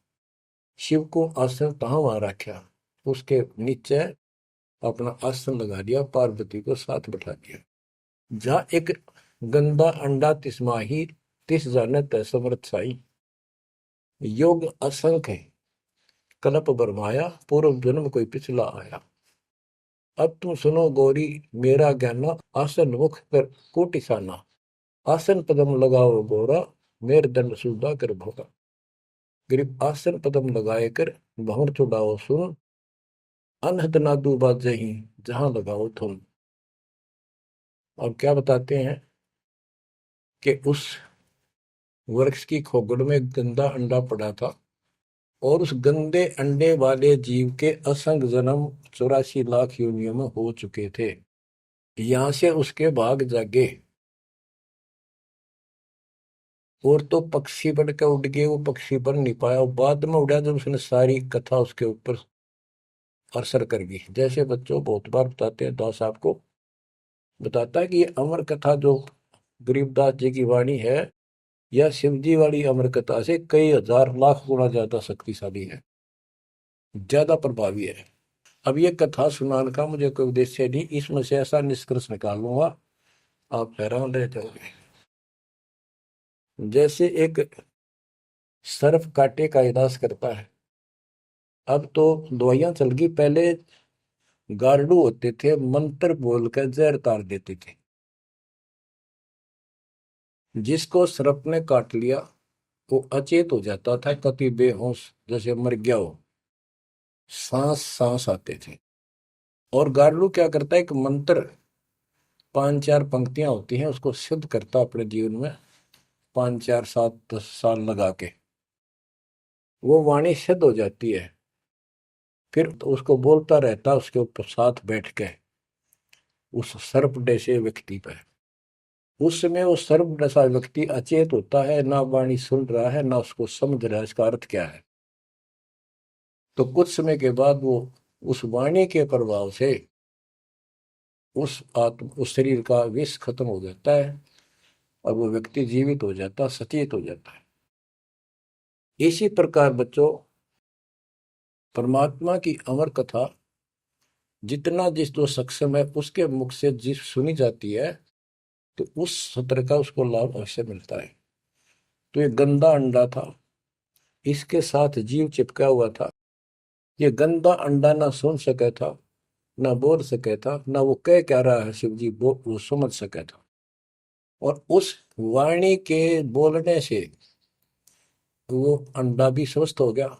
शिव को आसन तहां वहां रखा, उसके नीचे अपना आसन लगा दिया, पार्वती को साथ बैठा दिया। जहां एक गंदा अंडा तिसमाही, तिस जाने तय समर्थ साई। योग असंख्य कल्प बरमाया, पूर्व जन्म कोई पिछला आया। अब तुम सुनो गौरी मेरा ज्ञाना, आसन मुख कर कोटिसाना। आसन पदम लगाओ गौरा, मेर दंड सुधा कर भोगा। गरीब आसन पदम लगाए कर, भंवर चुड़ाओ सुन। अनहद नादू बाजही, जहां लगाओ तुम। और क्या बताते हैं कि उस वृक्ष की खोगड़ में गंदा अंडा पड़ा था, और उस गंदे अंडे वाले जीव के असंग जन्म 84 लाख योनियों में हो चुके थे। यहां से उसके भाग जागे, और तो पक्षी बन के उड़ गए, वो पक्षी बन नहीं पाया। बाद में उड़ा जब उसने सारी कथा उसके ऊपर असर कर गई। जैसे बच्चों बहुत बार बताते हैं, दास आपको बताता है कि ये अमर कथा जो गरीबदास जी की वाणी है, यह शिव जी वाली अमर कथा से कई हजार लाख गुना ज्यादा शक्तिशाली है, ज्यादा प्रभावी है। अब ये कथा सुनाने का मुझे कोई उद्देश्य नहीं, इसमें से ऐसा निष्कर्ष निकाल लूंगा आप हैरान रह जाओगे। जैसे एक सर्प कांटे का इलाज करता है, अब तो दवाइयां चल गई, पहले गार्डू होते थे, मंत्र बोलकर जहर तार देते थे। जिसको सर्प ने काट लिया वो अचेत हो जाता था, कति बेहोश जैसे मर गया हो, सांस सांस आते थे। और गार्डू क्या करता है, एक मंत्र 5-4 पंक्तियां होती हैं, उसको सिद्ध करता अपने जीवन में, 5 4 7 10 साल लगा के वो वाणी सिद्ध हो जाती है। फिर तो उसको बोलता रहता उसके ऊपर साथ बैठ के उस सर्प जैसे व्यक्ति पर। उस समय वो सर्प जैसा व्यक्ति अचेत होता है, ना वाणी सुन रहा है ना उसको समझ रहा है इसका अर्थ क्या है। तो कुछ समय के बाद वो उस वाणी के प्रभाव से उस शरीर का विष खत्म हो जाता है और वो व्यक्ति जीवित हो जाता, सचेत हो जाता है। इसी प्रकार बच्चों, परमात्मा की अमर कथा जितना जिस जो सक्षम है उसके मुख से जिस सुनी जाती है, तो उस सत्र का उसको लाभ अवश्य मिलता है। तो ये गंदा अंडा था, इसके साथ जीव चिपका हुआ था। ये गंदा अंडा ना सुन सका था, ना बोल सका था, ना वो कह क्या रहा है शिव जी वो समझ सका था। और उस वाणी के बोलने से वो अंडा भी स्वस्थ हो गया,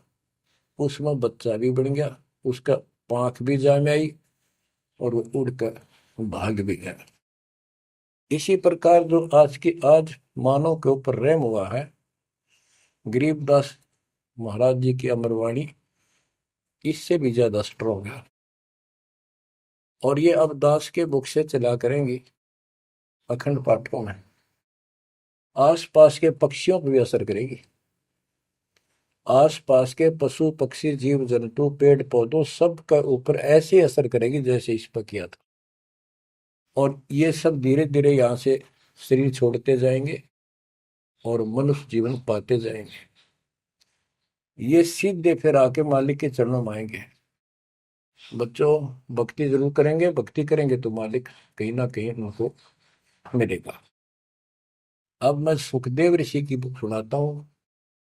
उसमें बच्चा भी बन गया, उसका पांख भी जाम आई और वो उड़कर भाग भी गया। इसी प्रकार जो आज मानव के ऊपर रहम हुआ है, गरीबदास महाराज जी की अमरवाणी इससे भी ज्यादा स्ट्रोंग है। और ये अब दास के बुक से चला करेंगी अखंड पाठों में, आसपास के पक्षियों पर भी असर करेगी। आसपास के पशु पक्षी जीव जंतु पेड़ पौधों सब का ऊपर ऐसे असर करेगी जैसे इस पर किया था। और ये सब धीरे धीरे यहाँ से शरीर छोड़ते जाएंगे और मनुष्य जीवन पाते जाएंगे। ये सीधे फिर आके मालिक के चरणों में आएंगे। बच्चों, भक्ति जरूर करेंगे, भक्ति करेंगे तो मालिक कहीं ना कहीं उनको मिलेगा। अब मैं सुखदेव ऋषि की बुक सुनाता हूँ,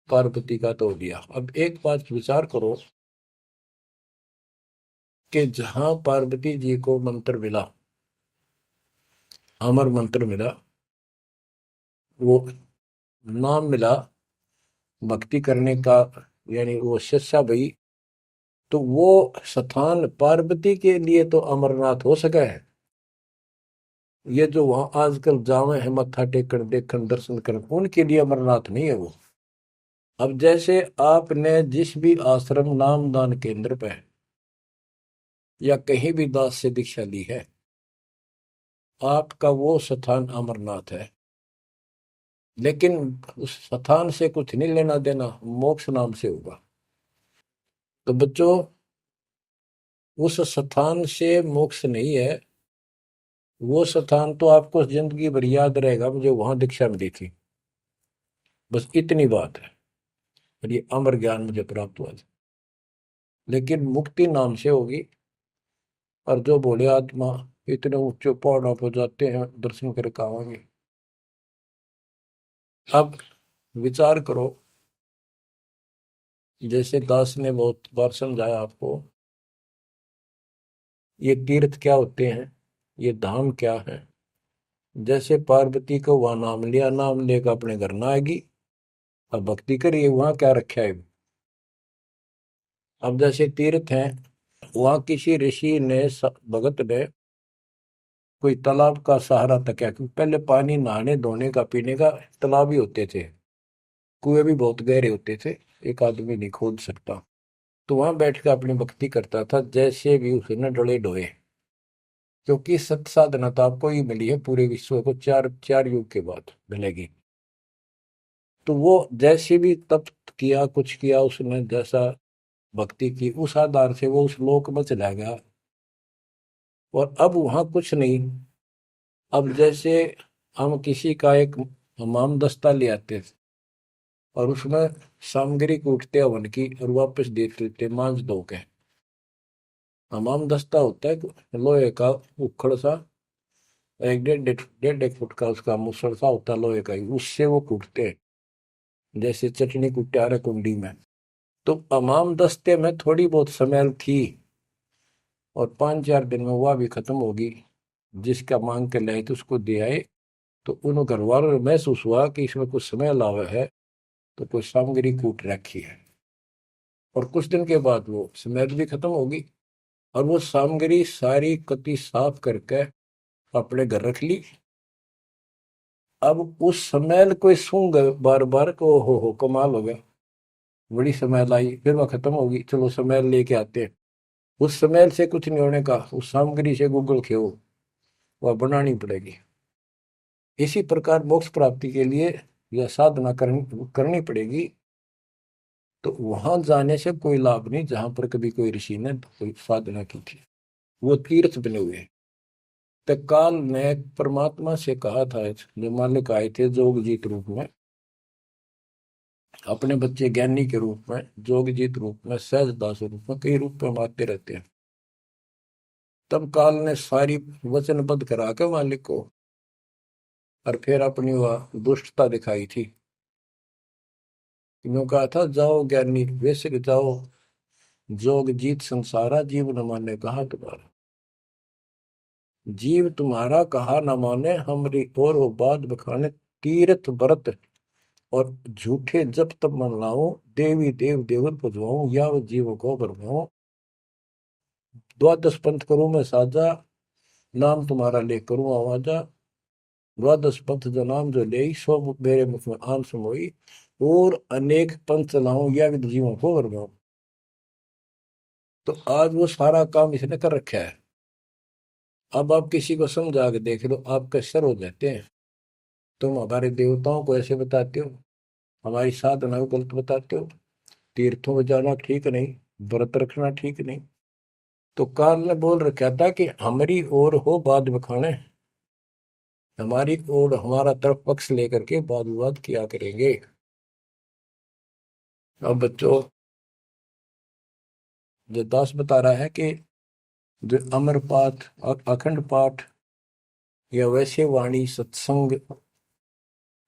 पार्वती का तो दिया। अब एक बात विचार करो कि जहां पार्वती जी को मंत्र मिला, अमर मंत्र मिला, वो नाम मिला भक्ति करने का, यानी वो शिक्षा भई, तो वो स्थान पार्वती के लिए तो अमरनाथ हो सका है। ये जो वहां आजकल जावे हैं मत्था टेकन देखन दर्शन कर, उनके लिए अमरनाथ नहीं है वो। अब जैसे आपने जिस भी आश्रम नाम दान केंद्र पे या कहीं भी दास से दीक्षा ली है, आपका वो स्थान अमरनाथ है। लेकिन उस स्थान से कुछ नहीं लेना देना, मोक्ष नाम से होगा। तो बच्चों, उस स्थान से मोक्ष नहीं है, वो स्थान तो आपको जिंदगी भर याद रहेगा, मुझे वहां दीक्षा मिली थी, बस इतनी बात है। और ये अमर ज्ञान मुझे प्राप्त हुआ था। लेकिन मुक्ति नाम से होगी। और जो बोले आत्मा इतने ऊंचे पहाड़ों पर जाते हैं दर्शन करके आवांगे। अब विचार करो, जैसे दास ने बहुत बार समझाया आपको, ये तीर्थ क्या होते हैं, ये धाम क्या है। जैसे पार्वती को वहां नाम लिया, नाम लेकर अपने घर ना आएगी, अब भक्ति करिए, वहां क्या रखा है। अब जैसे तीर्थ हैं, वहां किसी ऋषि ने भगत ने कोई तालाब का सहारा तक है, क्योंकि पहले पानी नहाने धोने का पीने का तालाब ही होते थे, कुएं भी बहुत गहरे होते थे, एक आदमी नहीं खोद सकता। तो वहां बैठ कर अपनी भक्ति करता था, जैसे भी उसने डले डोए। क्योंकि सत साधना तो आपको ही मिली है, पूरे विश्व को चार चार युग के बाद मिलेगी। तो वो जैसे भी तप किया, कुछ किया उसने, जैसा भक्ति की, उस आधार से वो उस लोक में चला गया। और अब वहां कुछ नहीं। अब जैसे हम किसी का एक हमाम दस्ता ले आते थे और उसमें सामग्री कूटते हवन की और वापस देते थे मांझ धो के। हमाम दस्ता होता है लोहे का उखड़ सा, एक डेढ़ एक फुट का उसका मुसड़ सा होता है लोहे का ही, उससे वो कूटते हैं जैसे चटनी कूटते आ रहे कुंडी में। तो हमाम दस्ते में थोड़ी बहुत स्मेल थी और 5-4 दिन में वह भी खत्म होगी। जिसका मांग के लाए थे उसको दे आए तो उन घर वालों ने महसूस हुआ कि इसमें कुछ स्मेल आवा है, तो कुछ सामग्री कूट रखी है। और कुछ दिन के बाद वो स्मेल भी खत्म होगी और वो सामग्री सारी कति साफ करके अपने घर रख ली। अब उस स्मेल को सूंघ बार बार को हो कमाल हो गया, बड़ी स्मेल आई, फिर वह खत्म होगी, चलो स्मेल लेके आते हैं। उस स्मेल से कुछ नहीं होने का, उस सामग्री से गूगल खेओ, वह बनानी पड़ेगी। इसी प्रकार मोक्ष प्राप्ति के लिए यह साधना करनी पड़ेगी। तो वहां जाने से कोई लाभ नहीं जहां पर कभी कोई ऋषि ने कोई साधना की थी, वो तीर्थ बने हुए हैं। तो काल ने परमात्मा से कहा था, जो मालिक आए थे जोगजीत रूप में, अपने बच्चे ज्ञानी के रूप में, जोगजीत रूप में, सहजदास रूप में, कई रूप में हम आते रहते हैं। तब काल ने सारी वचनबद्ध करा के मालिक को और फिर अपनी वह दुष्टता दिखाई थी। यूं कहा था, जाओ ज्ञानी वैसे जाओ, जोग जीत संसारा, जीव न माने कहा तुम्हारा। जीव तुम्हारा कहा न माने, हमरी और वो बात बखाने, तीर्थ व्रत और झूठे जब तब मन लाऊं, देवी देव देवर पुजवाऊं, या वो जीव को बरमाऊं। द्वादश पंथ करूं मैं साजा, नाम तुम्हारा ले करूं आवाजा। द्वादश पंथ जो नाम जो ले, सो मेरे मुख में आम समोई, और अनेक पंथ चलाऊं, या विद जीवों को बरमाऊं। तो आज वो सारा काम इसने कर रखा है। अब आप किसी को समझा के देख लो, आपके सर हो जाते हैं। तुम हमारे देवताओं को ऐसे बताते हो, हमारी साधना को गलत बताते हो, तीर्थों में जाना ठीक नहीं, व्रत रखना ठीक नहीं। तो काल ने बोल रखा था कि हमारी ओर हो बाद बखाने, हमारी ओर हमारा तरफ पक्ष लेकर के वाद विवाद किया करेंगे। अब बच्चों, जो दास बता रहा है कि जो अमर पाठ और अखंड पाठ या वैसे वाणी सत्संग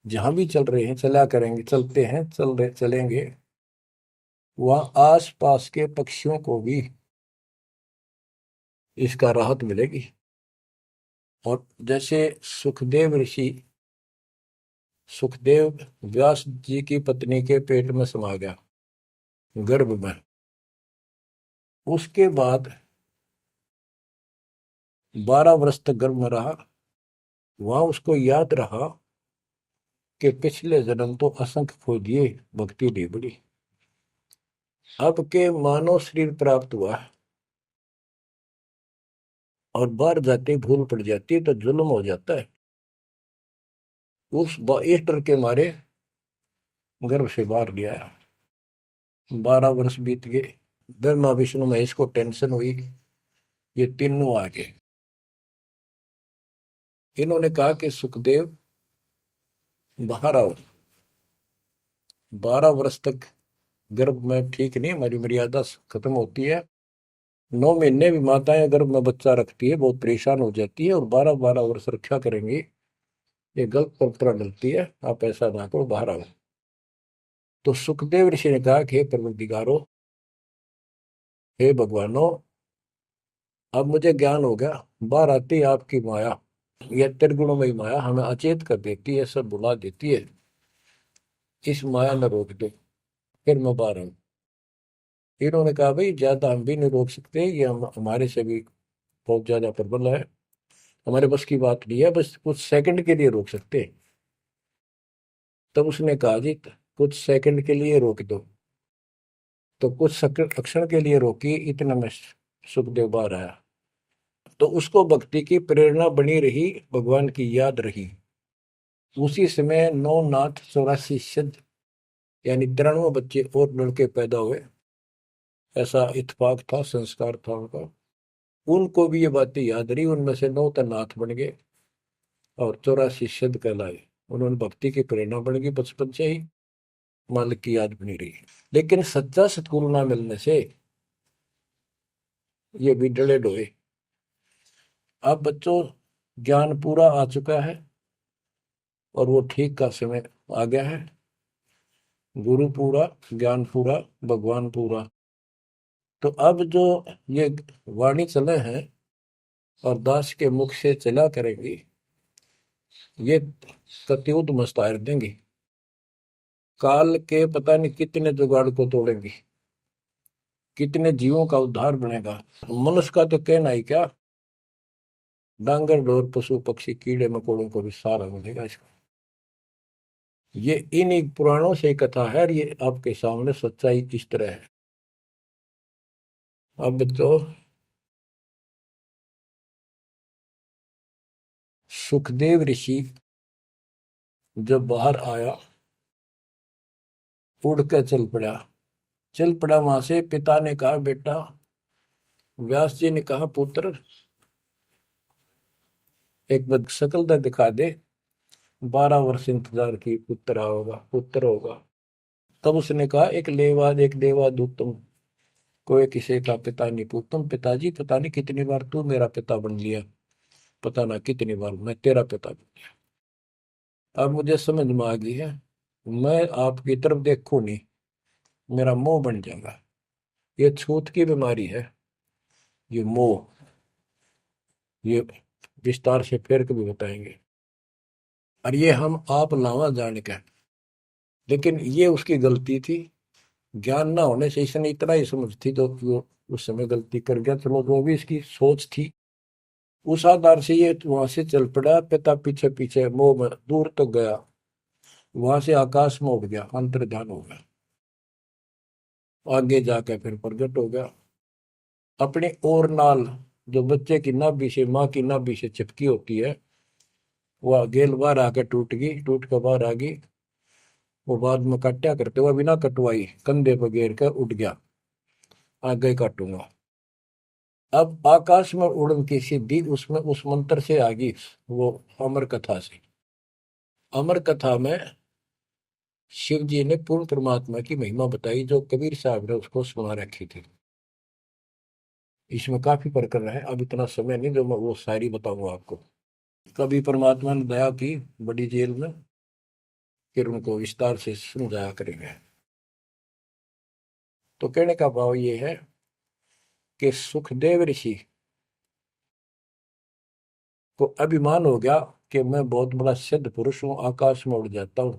जहां भी चल रहे हैं, चला करेंगे, चलते हैं, चल रहे चलेंगे, वहां आस पास के पक्षियों को भी इसका राहत मिलेगी। और जैसे सुखदेव ऋषि, सुखदेव व्यास जी की पत्नी के पेट में समा गया, गर्भ में, उसके बाद 12 वर्ष तक गर्भ में रहा। वहां उसको याद रहा कि पिछले जन्म तो असंख्य खो दिए, भक्ति नहीं बड़ी, अब के मानव शरीर प्राप्त हुआ और बाहर जाते भूल पड़ जाती है तो जुल्म हो जाता है। इस डर के मारे गर्भ से बाहर लिया। 12 वर्ष बीत गए, ब्रह्मा विष्णु महेश को टेंशन हुई, ये तीनों आ गए। इन्होंने कहा कि सुखदेव बाहर आओ, 12 वर्ष तक गर्भ में ठीक नहीं, हमारी मर्यादा खत्म होती है। 9 महीने भी माताएं गर्भ में बच्चा रखती है, बहुत परेशान हो जाती है, और 12-12 वर्ष रक्षा करेंगी, ये गलत परंपरा डलती है, आप ऐसा ना करो, बाहर आओ। तो सुखदेव ऋषि ने कहा कि हे परवरदिगारो, हे भगवानो, अब मुझे ज्ञान हो गया, बाहर आती है आपकी माया, यह त्रिगुणमयी माया हमें अचेत कर देती है, सब बुला देती है, इस माया ने रोक दो, फिर मैं बाहर आऊं। इन्होंने कहा भाई ज्यादा हम भी नहीं रोक सकते, ये हमारे से भी बहुत ज्यादा प्रबल है, हमारे बस की बात नहीं है, बस कुछ सेकंड के लिए रोक सकते हैं। तब उसने कहा जी कुछ सेकंड के लिए रोक दो। तो कुछ क्षण के लिए रोकी, इतना में सुखदेव बाहर आया। तो उसको भक्ति की प्रेरणा बनी रही, भगवान की याद रही। उसी समय 9 नाथ 84 सिद्ध, यानी 93 बच्चे और लड़के पैदा हुए, ऐसा इत्तेफाक था, संस्कार था उनका। उनको भी ये बातें याद रही, उनमें से 9 तो नाथ बन गए। और 84 सिद्ध कहलाए। उन्होंने भक्ति की प्रेरणा बन गई, बचपन से ही मालिक की याद बनी रही। लेकिन सच्चा सतगुरु ना मिलने से ये भी डले डोए। अब बच्चों ज्ञान पूरा आ चुका है और वो ठीक का समय आ गया है। गुरु पूरा, ज्ञान पूरा, भगवान पूरा। तो अब जो ये वाणी चले हैं और दास के मुख से चला करेंगी, ये कत्युत मस्तार देंगी। काल के पता नहीं कितने जुगाड़ को तोड़ेंगी, कितने जीवों का उद्धार बनेगा। मनुष्य का तो कहना ही क्या, डांगर डोर पशु पक्षी कीड़े मकोड़ों को भी सहारा मिलेगा इसका। ये इन पुराणों से कथा है और ये आपके सामने सच्चाई किस तरह है। अब तो सुखदेव ऋषि जब बाहर आया, उड़ कर चल पड़ा वहां से। पिता ने कहा बेटा, व्यास जी ने कहा पुत्र, एक बार शकल तो दिखा दे। 12 वर्ष इंतजार की, पुत्र होगा। तब उसने कहा एक देवा दूतम, कोई किसी का पिता नहीं पूतम। पिताजी पता नहीं कितनी बार तू मेरा पिता बन लिया, पता ना कितनी बार मैं तेरा पिता बन लिया। अब मुझे समझ में आ गई है, मैं आपकी तरफ देखूं नहीं, मेरा मोह बन जाएगा। ये छूत की बीमारी है, ये मोह। ये विस्तार से फिर कभी बताएंगे। और ये हम आप लावा जाने का, लेकिन ये उसकी गलती थी। ज्ञान ना होने से इसने इतना ही समझ थी जो कि वो उस समय गलती कर गया। चलो जो भी इसकी सोच थी, उस आधार से ये वहां से चल पड़ा। पिता पीछे पीछे मोह में दूर तक गया, वहां से आकाश में उड़ गया, अंतर ध्यान हो गया। आगे जाकर फिर प्रकट हो गया अपने और नाल, जो बच्चे की नाभि से, माँ की नाभि से चिपकी होती है, वह गेल बाहर आकर टूट गई, टूट कर बाहर आ गई। वो बाद में काटा करते हुए बिना कटवाई कंधे पर घेर कर उठ गया, आगे काटूंगा। अब आकाश में उड़न की सिद्धि उसमें उस मंत्र से आ गई, वो अमर कथा से। अमर कथा में शिव जी ने पूर्ण परमात्मा की महिमा बताई, जो कबीर साहब ने उसको सुना रखी थी। इसमें काफी प्रकरण है, अब इतना समय नहीं जो मैं वो शायरी बताऊंगा आपको। कभी परमात्मा ने दया की बड़ी जेल में, फिर उनको विस्तार से समझाया करेंगे। तो कहने का भाव ये है कि सुखदेव ऋषि को अभिमान हो गया कि मैं बहुत बड़ा सिद्ध पुरुष हूं, आकाश में उड़ जाता हूं।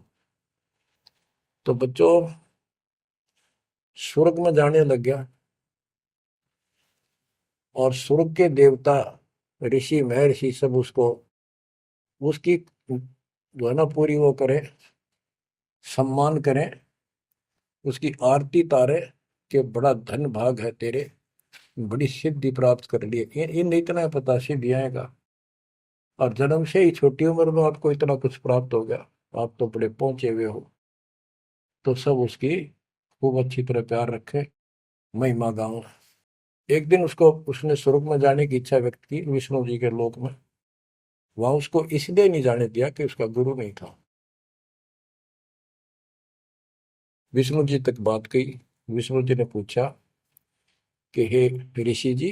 तो बच्चों स्वर्ग में जाने लग गया, और स्वर्ग के देवता ऋषि महर्षि सब उसको, उसकी जो है ना पूरी वो करें, सम्मान करें, उसकी आरती तारे कि बड़ा धन भाग है तेरे, बड़ी सिद्धि प्राप्त कर ली। इन इतना पता सिद्धि आएगा, और जन्म से ही छोटी उम्र में आपको इतना कुछ प्राप्त हो गया, आप तो बड़े पहुंचे हुए हो। तो सब उसकी खूब अच्छी तरह प्यार रखे, महिमा गाओ। एक दिन उसको, उसने स्वर्ग में जाने की इच्छा व्यक्त की विष्णु जी के लोक में। वहां उसको इसलिए नहीं जाने दिया कि उसका गुरु नहीं था। विष्णु जी तक बात गई। विष्णु जी ने पूछा कि हे ऋषि जी,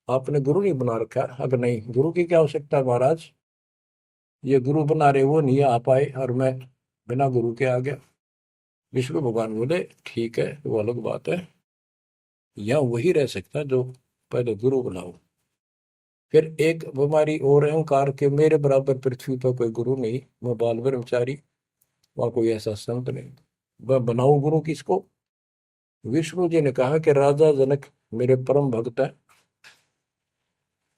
आपने गुरु नहीं बना रखा? अगर नहीं, गुरु की क्या आवश्यकता है महाराज, ये गुरु बना रहे वो नहीं आ पाए और मैं बिना गुरु के आ गया। विष्णु भगवान बोले ठीक है, वो अलग बात है, या वही रह सकता जो पहले गुरु बनाओ। फिर एक बीमारी और, अहंकार के मेरे बराबर पृथ्वी पर कोई गुरु नहीं, मैं बाल ब्रह्मचारी, वहां कोई ऐसा संत नहीं, मैं बनाऊं गुरु किसको? विष्णु जी ने कहा कि राजा जनक मेरे परम भक्त है,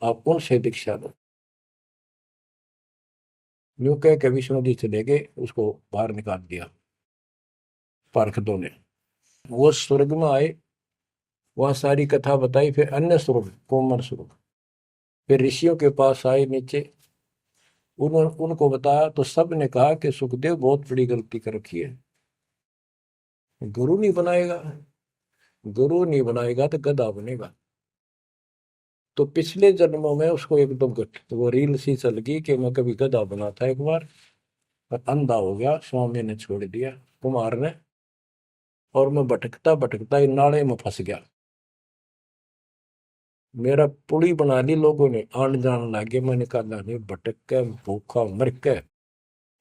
आप उनसे दीक्षा लो। यूं कह के विष्णु जी चले गए, उसको बाहर निकाल दिया पार्षदों ने। वो स्वर्ग में आए, वहां सारी कथा बताई। फिर अन्य स्वर्ग, कोमर स्वर्ग, फिर ऋषियों के पास आए नीचे, उनको बताया। तो सब ने कहा कि सुखदेव बहुत बड़ी गलती कर रखी है, गुरु नहीं बनाएगा, गुरु नहीं बनाएगा तो गधा बनेगा। तो पिछले जन्मों में उसको एकदम वो रील सी चल गई कि मैं कभी गधा बना था एक बार, और अंधा हो गया, स्वामी ने छोड़ दिया, कुमार ने, और मैं भटकता भटकता इन नाले में फंस गया। मेरा पुली बना ली लोगों ने, आन जान लागे। मैंने कहा नहीं, भटक के भूखा मर के,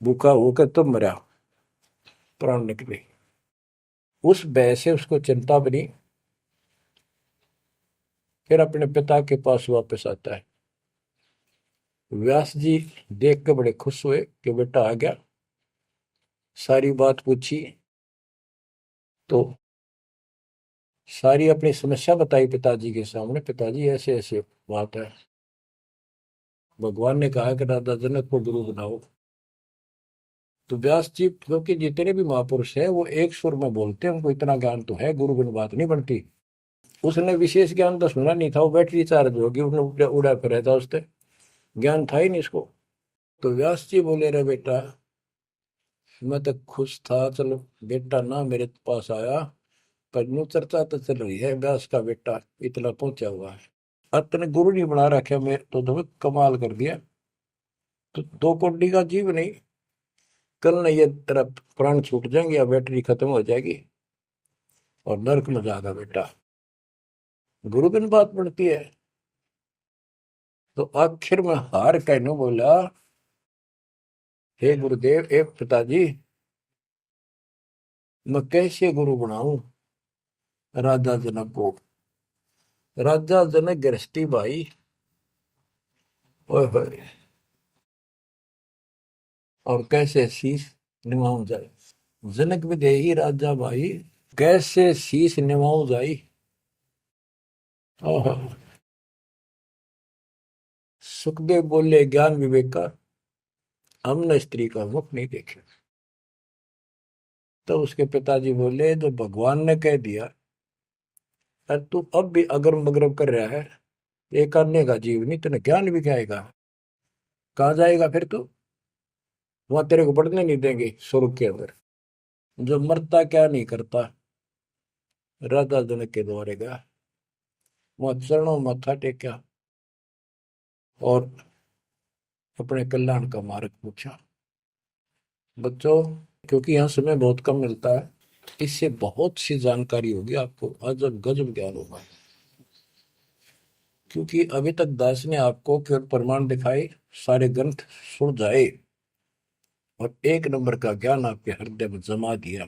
भूखा होकर तो मरा, प्राण निकले। उस भय से उसको चिंता बनी। फिर अपने पिता के पास वापस आता है। व्यास जी देख के बड़े खुश हुए कि बेटा आ गया। सारी बात पूछी तो सारी अपनी समस्या बताई पिताजी के सामने। पिताजी ऐसे ऐसे बात है, भगवान ने कहा कि राजा जनक को गुरु बनाओ। तो व्यास जी, क्योंकि जितने भी महापुरुष है वो एक सुर में बोलते हैं, उनको इतना ज्ञान तो है, गुरु बिन बात नहीं बनती। उसने विशेष ज्ञान तो सुना नहीं था, वो बैटरी चार्ज होगी, उसने उड़ा उड़ा फिर था, उससे ज्ञान था ही नहीं इसको। तो व्यास जी बोले, रे बेटा, मैं तो खुश था, चलो बेटा ना मेरे पास आया, पर यूं चर्चा तो चल रही है व्यास का बेटा इतना पहुंचा हुआ है, अब तने गुरु नहीं बना रखे, मैं तो तुम्हें कमाल कर दिया। तो दो कोडी का जीव नहीं, कल नहीं ये तेरा प्राण छूट जाएंगे या बैटरी खत्म हो जाएगी और नरक में जाएगा बेटा। गुरु बिन बात पड़ती है। तो आखिर में हार कहने बोला, हे गुरुदेव, हे पिताजी, मैं कैसे गुरु बनाऊं राजा जनक को। राजा जनक गृहस्थी भाई, ओए होए, और कैसे शीश निभाऊं जाए। जनक विदेही राजा भाई, कैसे शीश निभाऊं जाई। ओहो। सुखदेव बोले, ज्ञान विवेक का हमने स्त्री का मुख नहीं देखे। तो उसके पिताजी बोले, जो भगवान ने कह दिया, अरे तू अब भी अगरम बगरम कर रहा है, ये करने का जीव नहीं, तेने ज्ञान भी क्या आएगा, कहाँ जाएगा फिर तू, वहां तेरे को बढ़ने नहीं देंगे स्वर्ग के अंदर। जो मरता क्या नहीं करता, राजा जनक के द्वारे गया, वहां चरणों में मत्था टेका और अपने कल्याण का मार्ग पूछा। बच्चों, क्योंकि यहाँ समय बहुत कम मिलता है, इससे बहुत सी जानकारी होगी आपको, अजब गजब ज्ञान होगा। क्योंकि अभी तक दास ने आपको केवल प्रमाण दिखाए, सारे ग्रंथ सुन जाए और एक नंबर का ज्ञान आपके हृदय में जमा दिया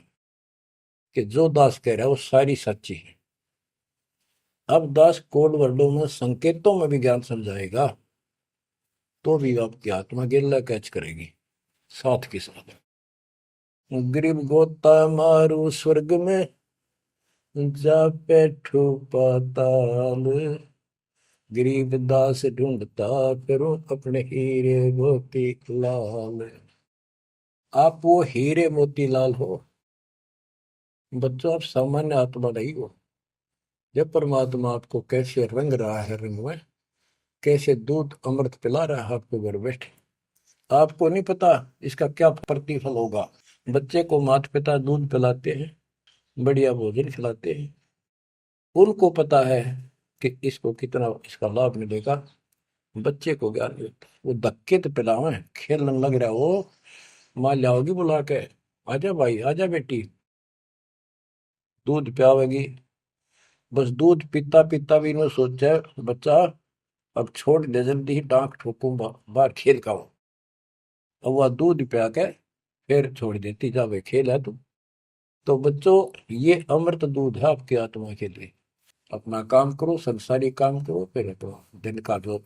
कि जो दास कह रहा है वो सारी सच्ची है। अब दास कोड वर्डों में, संकेतों में भी ज्ञान समझाएगा, तो भी आपकी आत्मा गिल्ला कैच करेगी साथ के साथ। गरीब गोता मारू स्वर्ग में, जा बैठो पाताल, गरीब दास ढूंढता फिरो अपने हीरे मोती लाल। आप वो हीरे मोती लाल हो बच्चों, आप सामान्य आत्मा नहीं हो। जब परमात्मा आपको कैसे रंग रहा है, रंग में कैसे दूध अमृत पिला रहा है आपको घर बैठे, आपको नहीं पता इसका क्या प्रतिफल होगा। बच्चे को माता पिता दूध पिलाते हैं, बढ़िया भोजन खिलाते हैं, उनको पता है कि इसको कितना इसका लाभ मिलेगा। बच्चे को ज्ञान नहीं होता, वो धक्के तो पिलावे, खेलने लग रहा हो, माँ लाओगी बुला के, आजा भाई आजा बेटी, दूध पियावेगी। बस दूध पीता पीता भी इन्होंने सोचा है, बच्चा अब छोड़ दे, जल्दी ही टांग ठोकूं, बाहर खेल का हूं। अब वह दूध पिया के फिर छोड़ देती, जा भाई खेल है तू। तो बच्चों, ये अमृत दूध है आपकी आत्मा के लिए। अपना काम करो, संसारी काम करो, फिर तो दिन का जो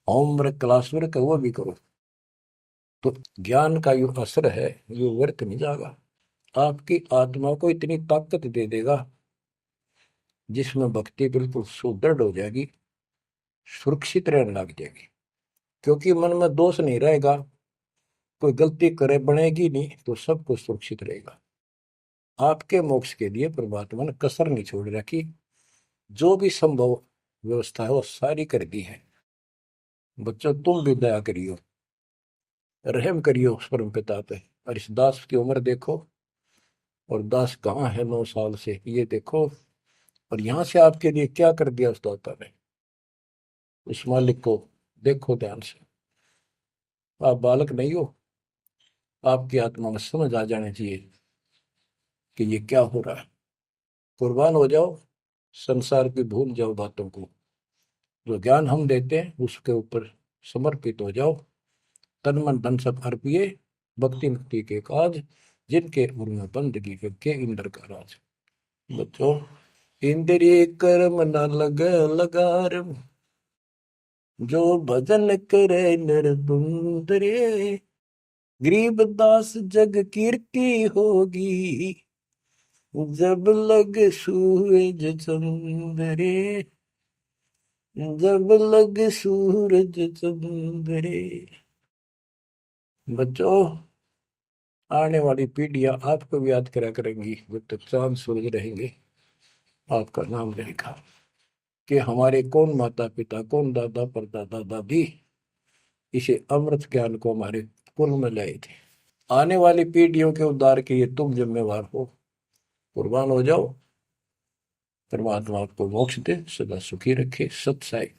होमवर्क क्लास वर्क है वो भी करो। तो ज्ञान का जो असर है ये व्यर्थ नहीं जाएगा, आपकी आत्मा को इतनी ताकत दे देगा जिसमें भक्ति बिल्कुल सुदृढ़ हो जाएगी, सुरक्षित रहने लग जाएगी। क्योंकि मन में दोष नहीं रहेगा, कोई गलती करे बनेगी नहीं, तो सब कुछ सुरक्षित रहेगा। आपके मोक्ष के लिए परमात्मा ने कसर नहीं छोड़ रखी, जो भी संभव व्यवस्था है वो सारी कर दी है। बच्चों, तुम भी दया करियो, रहम करियो उस परम पिता पे। और इस दास की उम्र देखो, और दास कहाँ है 9 साल से, ये देखो, और यहाँ से आपके लिए क्या कर दिया उस दाता ने। उस मालिक को देखो ध्यान से। आप बालक नहीं हो, आपकी आत्मा में समझ आ जानी चाहिए कि ये क्या हो रहा है। कुर्बान हो जाओ, संसार की भूल जाओ बातों को। जो ज्ञान हम देते हैं उसके ऊपर समर्पित हो जाओ। तन मन धन सब अर्पिए, भक्ति मुक्ति के काज, जिनके उनमें बंदगी के इंद्र का राज। बच्चों, इंद्रिय कर्म न लग लगार, जो भजन करे निर्बुंदरे, गरीबदास जग कीर्ति होगी, जब लग सूरज चंद्रे, जब लग सूरज चंद्रे। बच्चों, आने वाली पीढ़ियां आपको भी याद करा करेंगी, जब तक चांद सूरज रहेंगे आपका नाम रहेगा कि हमारे कौन माता पिता, कौन दादा परदादा दादी इसे अमृत ज्ञान को हमारे कुल में लाए थे। आने वाली पीढ़ियों के उद्धार के लिए तुम जिम्मेवार हो। कुर्बान हो जाओ। परमात्मा आपको मोक्ष दे, सदा सुखी रखे। सत साई।